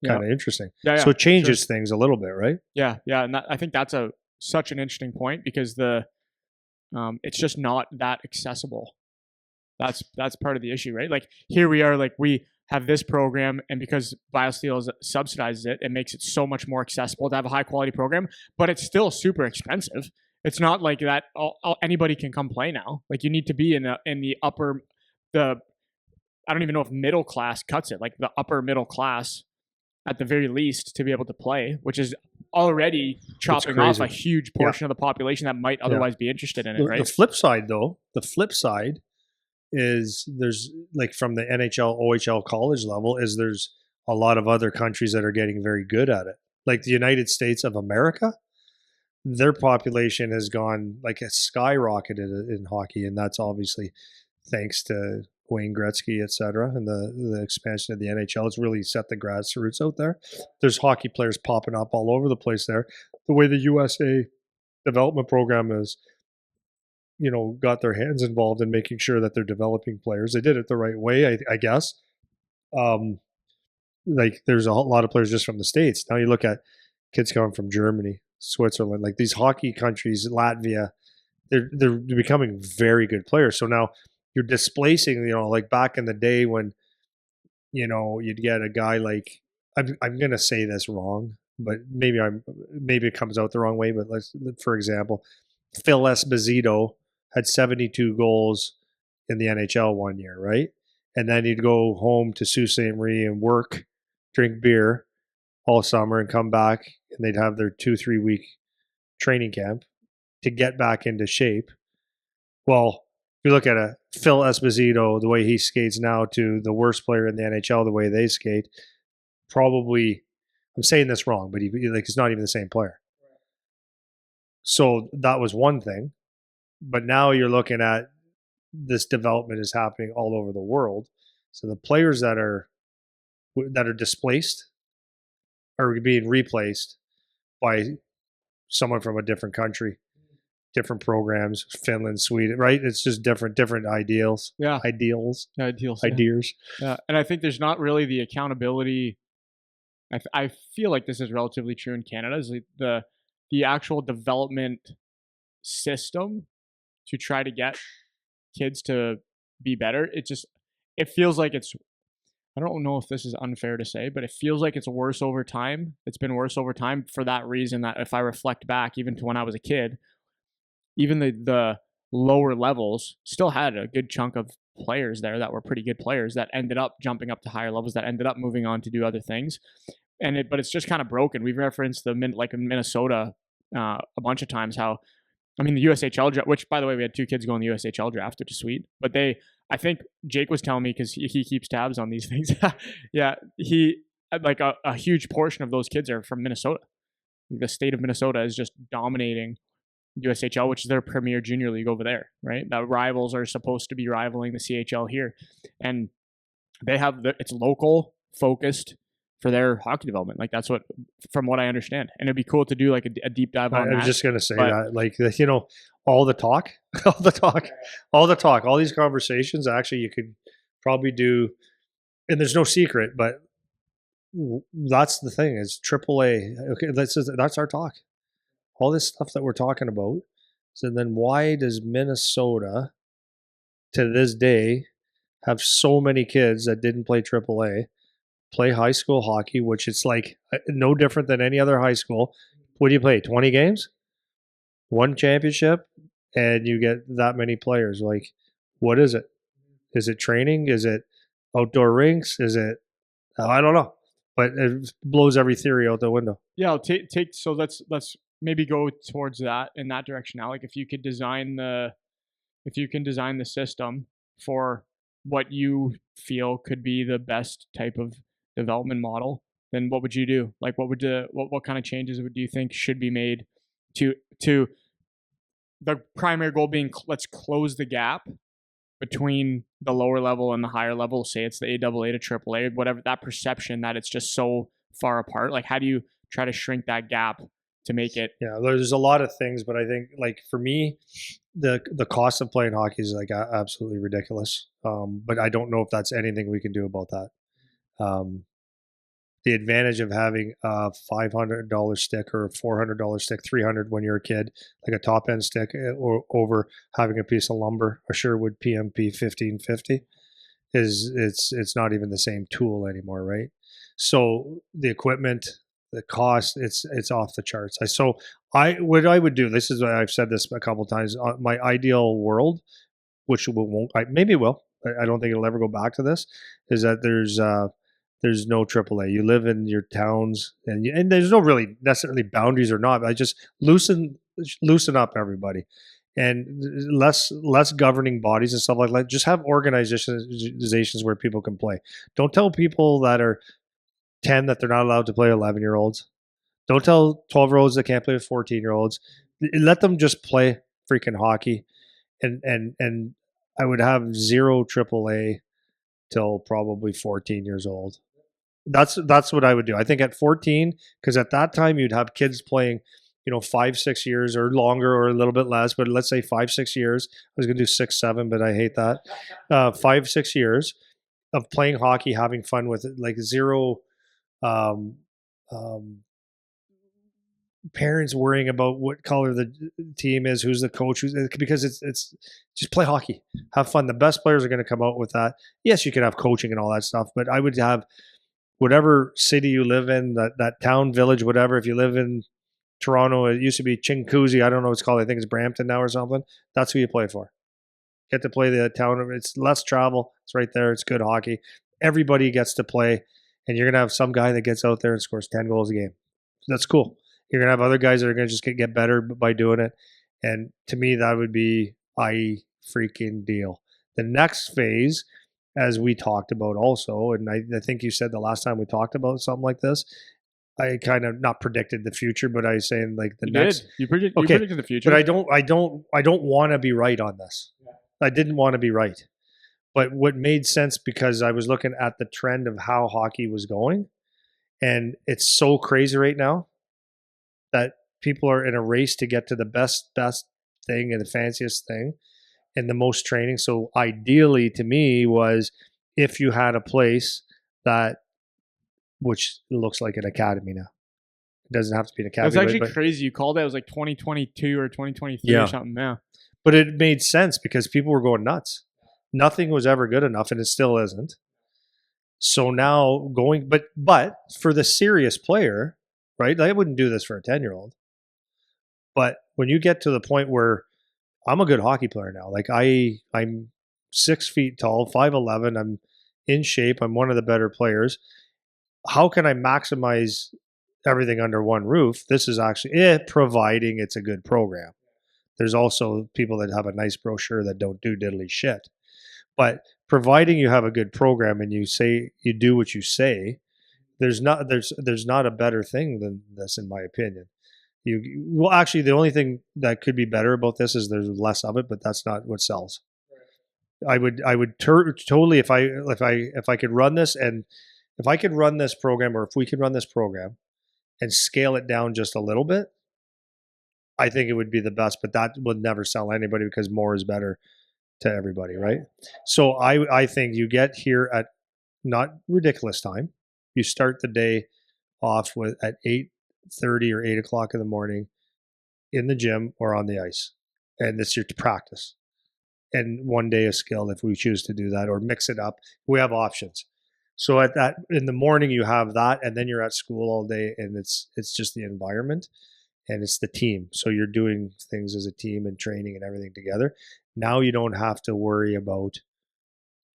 kind of interesting. Yeah, so it changes sure. things a little bit, right? Yeah, and I think that's such an interesting point because it's just not that accessible. That's part of the issue, right? Like here we are, like we have this program, and because BioSteel subsidizes it, it makes it so much more accessible to have a high quality program, but it's still super expensive. It's not like that anybody can come play now. Like you need to be in the upper, I don't even know if middle class cuts it, like the upper middle class at the very least to be able to play, which is already chopping off a huge portion of the population that might otherwise be interested in it, right? The flip side is there's like from the NHL, OHL college level is there's a lot of other countries that are getting very good at it. Like the United States of America, their population has gone like skyrocketed in hockey. And that's obviously thanks to Wayne Gretzky, etc., and the expansion of the NHL. It's really set the grassroots out there. There's hockey players popping up all over the place there. The way the USA development program is, got their hands involved in making sure that they're developing players. They did it the right way, I guess. Like there's a lot of players just from the States. Now you look at kids coming from Germany, Switzerland, like these hockey countries, Latvia, they're becoming very good players. So now you're displacing, like back in the day when, you'd get a guy like, I'm gonna say this wrong, but maybe it comes out the wrong way. But for example, Phil Esposito had 72 goals in the NHL one year, right? And then he'd go home to Sault Ste. Marie and work, drink beer all summer and come back, and they'd have their 2-3 week training camp to get back into shape. Well, if you look at a Phil Esposito, the way he skates now, to the worst player in the NHL, the way they skate, probably, I'm saying this wrong, but he's not even the same player. So that was one thing. But now you're looking at this development is happening all over the world. So the players that are displaced are being replaced by someone from a different country, different programs, Finland, Sweden, right? It's just different ideals. Yeah. Ideals. Ideals. Ideas. Yeah. And I think there's not really the accountability. I feel like this is relatively true in Canada, is the actual development system to try to get kids to be better. It feels like it's, I don't know if this is unfair to say, but it feels like it's worse over time. It's been worse over time for that reason, that if I reflect back even to when I was a kid, even the lower levels still had a good chunk of players there that were pretty good players that ended up jumping up to higher levels, that ended up moving on to do other things. But it's just kind of broken. We've referenced like in Minnesota a bunch of times how, I mean, the USHL draft, which by the way, we had 2 kids go in the USHL draft, which is sweet. But I think Jake was telling me, because he keeps tabs on these things. Yeah, he like a huge portion of those kids are from Minnesota. The state of Minnesota is just dominating USHL, which is their premier junior league over there, right? The rivals are supposed to be rivaling the CHL here, and they have it's local focused for their hockey development. Like that's what, from what I understand, and it'd be cool to do like a deep dive on that. I was just going to say that, like, all the talk, all these conversations, actually you could probably do, and there's no secret, but that's the thing is AAA. Okay. That's our talk. All this stuff that we're talking about. So then why does Minnesota to this day have so many kids that didn't play AAA play high school hockey, which it's like no different than any other high school? What do you play? 20 games? 1 championship? And you get that many players. Like, what is it? Is it training? Is it outdoor rinks? Is it, I don't know. But it blows every theory out the window. Yeah, I'll take so let's maybe go towards that in that direction now. Like if you can design the system for what you feel could be the best type of development model, then what would you do? Like what kind of changes do you think should be made to the primary goal being let's close the gap between the lower level and the higher level? Say it's the AAA to AAA, whatever, that perception that it's just so far apart. Like how do you try to shrink that gap to make it? Yeah, there's a lot of things, but I think like for me, the cost of playing hockey is like absolutely ridiculous. But I don't know if that's anything we can do about that. The advantage of having a $500 stick or a $400 stick, $300 when you're a kid, like a top end stick, or over having a piece of lumber, a Sherwood PMP 1550, is it's not even the same tool anymore, right? So the equipment, the cost, it's off the charts. What I would do, this is, I've said this a couple of times, my ideal world, which maybe it will, I don't think it'll ever go back to this, is that there's no AAA. You live in your towns, and there's no really necessarily boundaries or not. I just loosen up everybody, and less governing bodies and stuff like that. Just have organizations where people can play. Don't tell people that are 10 that they're not allowed to play 11-year-olds. Don't tell 12-year-olds that can't play with 14-year-olds. Let them just play freaking hockey, and I would have 0 AAA till probably 14 years old. That's what I would do. I think at 14, because at that time you'd have kids playing, 5, 6 years or longer or a little bit less, but let's say 5, 6 years. I was going to do 6, 7, but I hate that. 5, 6 years of playing hockey, having fun with it, like zero um, um, parents worrying about what color the team is, who's the coach, because it's just play hockey, have fun. The best players are going to come out with that. Yes, you can have coaching and all that stuff, but I would have whatever city you live in, that town, village, whatever. If you live in Toronto, it used to be Chinguacousy. I don't know what it's called. I think it's Brampton now or something. That's who you play for. Get to play the town. It's less travel. It's right there. It's good hockey. Everybody gets to play, and you're gonna have some guy that gets out there and scores 10 goals a game. That's cool. You're gonna have other guys that are gonna just get better by doing it. And to me, that would be a freaking deal. The next phase, as we talked about also, and I think you said the last time we talked about something like this, I kind of not predicted the future, but I was saying like the You next. did. You predicted the future. But I don't want to be right on this. Yeah. I didn't want to be right. But what made sense, because I was looking at the trend of how hockey was going, and it's so crazy right now that people are in a race to get to the best thing and the fanciest thing and the most training. So ideally to me was if you had a place that, which looks like an academy now. It doesn't have to be an academy. It's actually crazy. You called it. It was like 2022 or 2023 or something. Yeah. But it made sense because people were going nuts. Nothing was ever good enough, and it still isn't. So now but for the serious player, right? I wouldn't do this for a 10-year-old. But when you get to the point where I'm a good hockey player now, like I'm 6 feet tall, 5'11", I'm in shape, I'm one of the better players. How can I maximize everything under one roof? This is actually providing it's a good program. There's also people that have a nice brochure that don't do diddly shit. But providing you have a good program and you say you do what you say, there's not a better thing than this, in my opinion. Well, actually, the only thing that could be better about this is there's less of it, but that's not what sells. I would totally, if I could run this, and if I could run this program, or if we could run this program and scale it down just a little bit, I think it would be the best. But that would never sell anybody because more is better to everybody, right? So I think you get here at not ridiculous time. You start the day off with at 8:30 or 8 o'clock in the morning in the gym or on the ice, and it's your practice. And one day of skill if we choose to do that, or mix it up. We have options. So at that in the morning you have that, and then you're at school all day, and it's just the environment and it's the team. So you're doing things as a team and training and everything together. Now you don't have to worry about,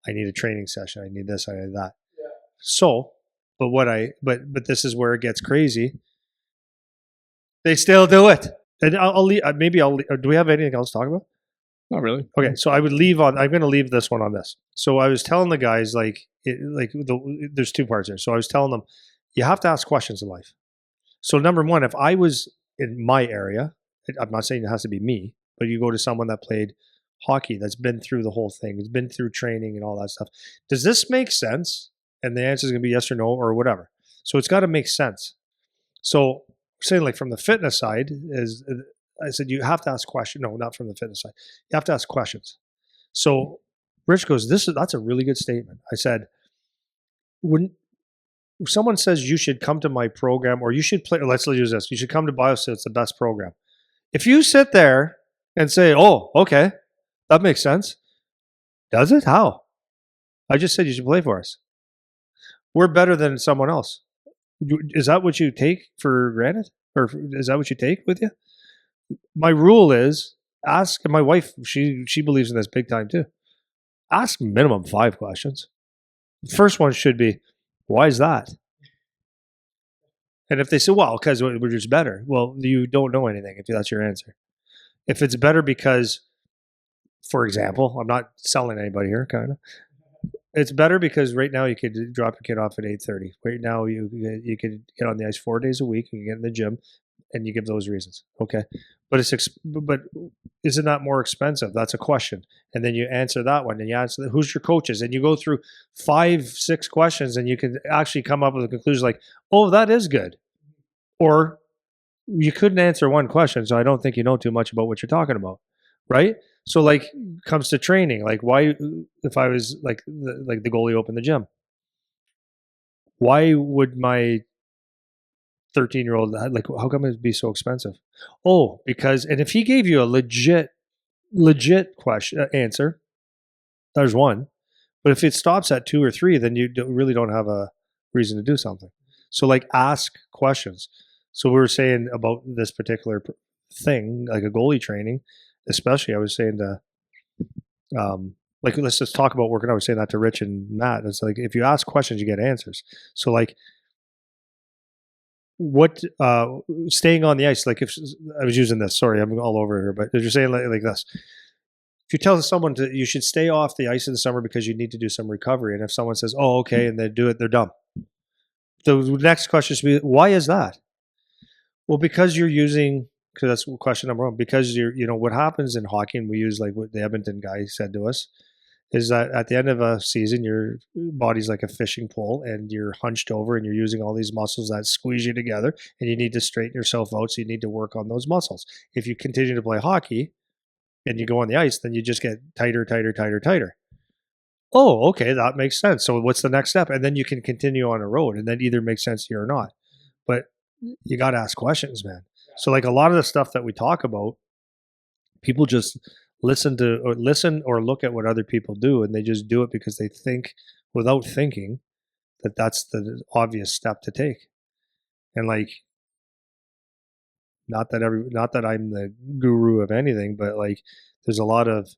I need a training session, I need this, I need that. Yeah. So, but this is where it gets crazy. They still do it. And I'll leave, do we have anything else to talk about? Not really. Okay, so I'm going to leave this one on this. So I was telling the guys, there's two parts here. So I was telling them, you have to ask questions in life. So number one, if I was in my area, I'm not saying it has to be me, but you go to someone that played hockey, that's been through the whole thing, has been through training and all that stuff. Does this make sense? And the answer is going to be yes or no or whatever. So it's got to make sense. So saying like from the fitness side is, I said, you have to ask questions. No, not from the fitness side. You have to ask questions. So Rich goes, that's a really good statement. I said, when someone says you should come to my program, or you should play, let's use this, you should come to BioSteel, it's the best program. If you sit there and say, oh, okay, that makes sense. Does it? How? I just said you should play for us. We're better than someone else. Is that what you take for granted? Or is that what you take with you? My rule is ask, and my wife, she believes in this big time too. Ask minimum 5 questions. The first one should be, why is that? And if they say, well, because we're just better. Well, you don't know anything if that's your answer. If it's better because, for example, I'm not selling anybody here, kind of. It's better because right now you could drop your kid off at 8:30. Right now you could get on the ice 4 days a week and you get in the gym and you give those reasons. Okay, but but isn't that more expensive? That's a question, and then you answer that one, and you answer who's your coaches, and you go through 5, 6 questions, and you can actually come up with a conclusion like, oh, that is good, or you couldn't answer one question, so I don't think you know too much about what you're talking about, right? So like comes to training, like why if I was like the goalie opened the gym, why would my 13-year-old like how come it'd be so expensive? Oh, because and if he gave you a legit question answer, there's one. But if it stops at 2 or 3, then you really don't have a reason to do something. So like ask questions. So we were saying about this particular thing, like a goalie training, especially I was saying to like let's just talk about working out. I was saying that to Rich and Matt. It's like if you ask questions, you get answers. So like what staying on the ice, like if I was using this, sorry, I'm all over here, but if you're saying like this, if you tell someone to you should stay off the ice in the summer because you need to do some recovery, and if someone says, oh, okay, and they do it, they're dumb. The next question should be, why is that? Well, because you're using, because that's question number one, because what happens in hockey, and we use like what the Edmonton guy said to us, is that at the end of a season, your body's like a fishing pole and you're hunched over and you're using all these muscles that squeeze you together and you need to straighten yourself out. So you need to work on those muscles. If you continue to play hockey and you go on the ice, then you just get tighter, tighter, tighter, tighter. Oh, okay, that makes sense. So what's the next step? And then you can continue on a road and then either makes sense to you or not. But you got to ask questions, man. So like a lot of the stuff that we talk about, people just listen or look at what other people do, and they just do it because they think without thinking that that's the obvious step to take. And like, not that I'm the guru of anything, but like, there's a lot of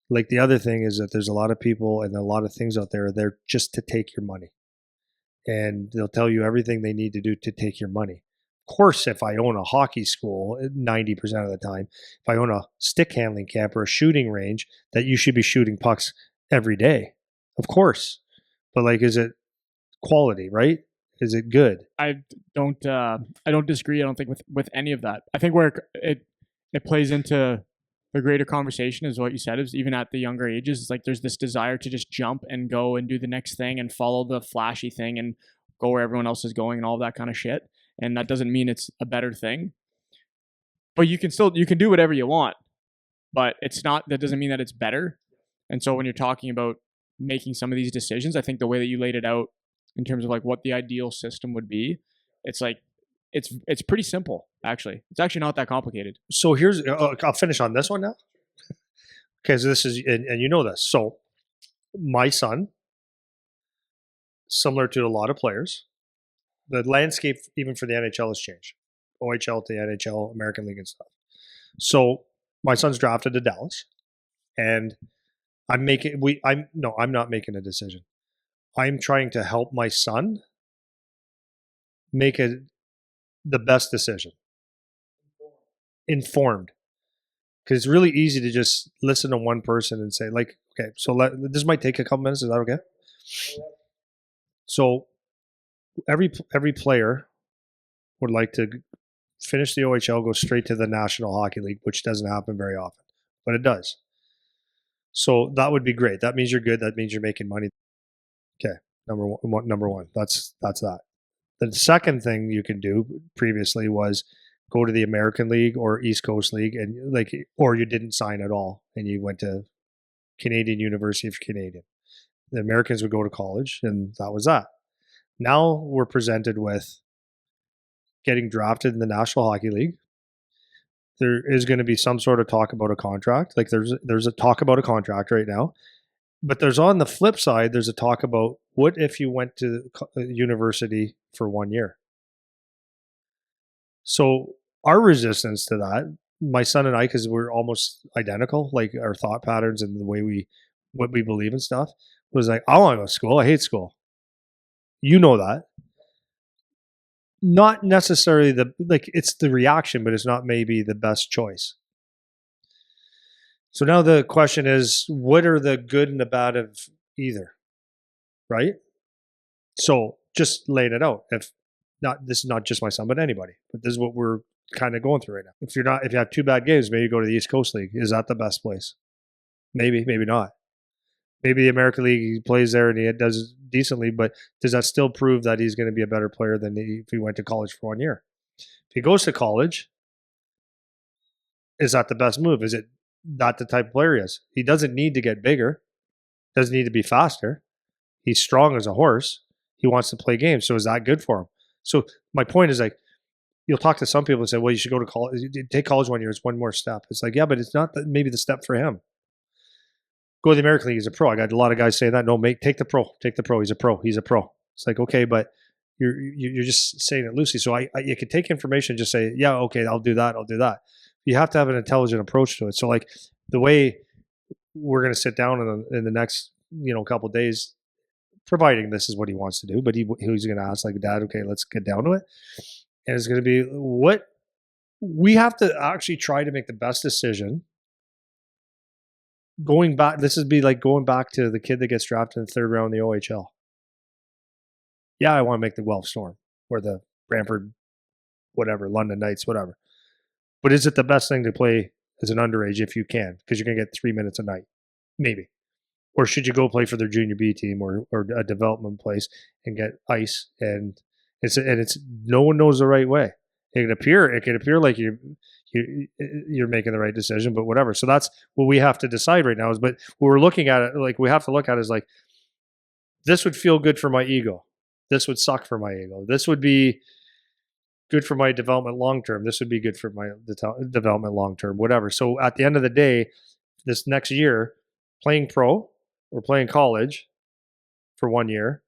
like the other thing is that there's a lot of people and a lot of things out there. They're just to take your money, and they'll tell you everything they need to do to take your money. Of course, if I own a hockey school 90% of the time, if I own a stick handling camp or a shooting range, that you should be shooting pucks every day. Of course. But like, is it quality, right? Is it good? I don't disagree. I don't think with any of that. I think where it plays into the greater conversation is what you said, is even at the younger ages, it's like there's this desire to just jump and go and do the next thing and follow the flashy thing and go where everyone else is going and all that kind of shit. And that doesn't mean it's a better thing. But you can do whatever you want. But that doesn't mean that it's better. And so when you're talking about making some of these decisions, I think the way that you laid it out in terms of like what the ideal system would be, it's like it's pretty simple, actually. It's actually not that complicated. So I'll finish on this one now. Okay, so this is, and you know this. So my son, similar to a lot of players, the landscape even for the NHL has changed. OHL to NHL, American League and stuff. So my son's drafted to Dallas, and I'm not making a decision. I'm trying to help my son make the best decision. Informed. Because it's really easy to just listen to one person and say, like, okay, so this might take a couple minutes. Is that okay? So every player would like to finish the OHL, go straight to the National Hockey League, which doesn't happen very often, but it does. So that would be great. That means you're good. That means you're making money. Okay, number one. That's that. The second thing you can do previously was go to the American League or East Coast League, and or you didn't sign at all and you went to Canadian University if you're Canadian. The Americans would go to college, and that was that. Now we're presented with getting drafted in the National Hockey League. There is going to be some sort of talk about a contract. Like there's a talk about a contract right now, but there's on the flip side, there's a talk about what if you went to university for 1 year. So our resistance to that, my son and I, because we're almost identical, like our thought patterns and the way what we believe in stuff, was like, I want to go to school. I hate school. You know that. Not necessarily it's the reaction, but it's not maybe the best choice. So now the question is, what are the good and the bad of either? Right? So just laying it out. If this is not just my son, but anybody. But this is what we're kind of going through right now. If you have 2 bad games, maybe you go to the East Coast League. Is that the best place? Maybe not. Maybe the American League, he plays there and he does decently, but does that still prove that he's going to be a better player than if he went to college for 1 year? If he goes to college, is that the best move? Is it not the type of player he is? He doesn't need to get bigger, doesn't need to be faster. He's strong as a horse. He wants to play games. So is that good for him? So my point is, like, you'll talk to some people and say, well, you should go to college. Take college 1 year. It's one more step. It's like, yeah, but it's not maybe the step for him. Go to the American League. He's a pro. I got a lot of guys saying that. No, take the pro. Take the pro. He's a pro. He's a pro. It's like, okay, but you're just saying it loosely. So you could take information and just say, yeah, okay, I'll do that. I'll do that. You have to have an intelligent approach to it. So like the way we're going to sit down in the next, couple of days, providing this is what he wants to do, but he's going to ask, like, Dad, okay, let's get down to it. And it's going to be what we have to actually try to make the best decision. Going back, this would be like going back to the kid that gets drafted in the 3rd round in the OHL. Yeah, I want to make the Guelph Storm or the Brantford, whatever, London Knights, whatever. But is it the best thing to play as an underage if you can? Because you're going to get 3 minutes a night, maybe. Or should you go play for their junior B team or a development place and get ice? And it's no one knows the right way. It can appear like you're making the right decision, but whatever. So that's what we have to decide right now. But what we're looking at it, like we have to look at it, is like, this would feel good for my ego. This would suck for my ego. This would be good for my development long term. This would be good for my development long term. Whatever. So at the end of the day, this next year, playing pro or playing college for 1 year,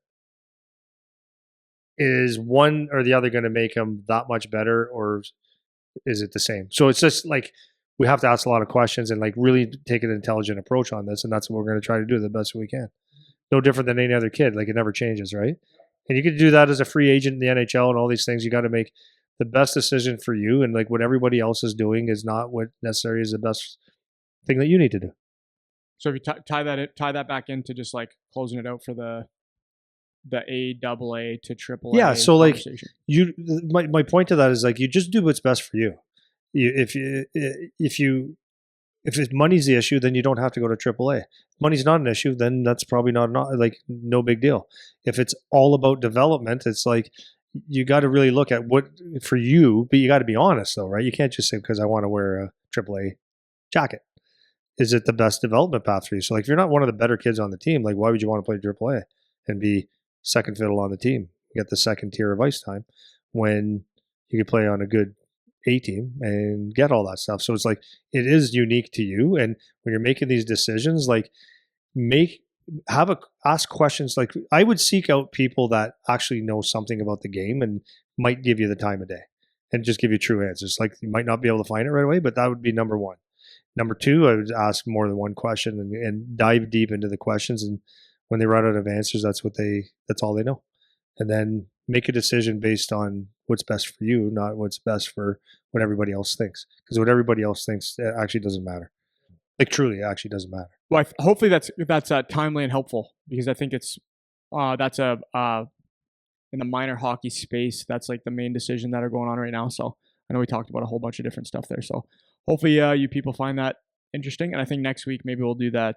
is one or the other going to make him that much better, or is it the same? So it's just like we have to ask a lot of questions and like really take an intelligent approach on this, and that's what we're going to try to do the best we can. No different than any other kid. Like, it never changes, right? And you can do that as a free agent in the NHL and all these things. You got to make the best decision for you, and like what everybody else is doing is not what necessarily is the best thing that you need to do. So if you tie that back into just like closing it out for the AAA to AAA. Yeah, so like my point to that is like you just do what's best for you. If money's the issue, then you don't have to go to AAA. If money's not an issue, then that's probably not like no big deal. If it's all about development, it's like you got to really look at what for you, but you got to be honest though, right? You can't just say because I want to wear a AAA jacket. Is it the best development path for you? So like if you're not one of the better kids on the team, like why would you want to play AAA and be second fiddle on the team, get the second tier of ice time when you could play on a good A team and get all that stuff? So it's like, it is unique to you. And when you're making these decisions, like ask questions. Like I would seek out people that actually know something about the game and might give you the time of day and just give you true answers. Like you might not be able to find it right away, but that would be number one. Number two, I would ask more than one question and dive deep into the questions. And when they run out of answers, that's all they know. And then make a decision based on what's best for you, not what's best for what everybody else thinks. Because what everybody else thinks actually doesn't matter. Like truly, it actually doesn't matter. Well, hopefully that's timely and helpful, because I think it's that's in the minor hockey space, that's like the main decision that are going on right now. So I know we talked about a whole bunch of different stuff there. So hopefully you people find that interesting. And I think next week maybe we'll do that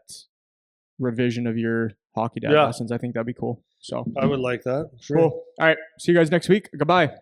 revision of your hockey dad lessons. I think that'd be cool. So I would like that. Sure. Cool. All right. See you guys next week. Goodbye.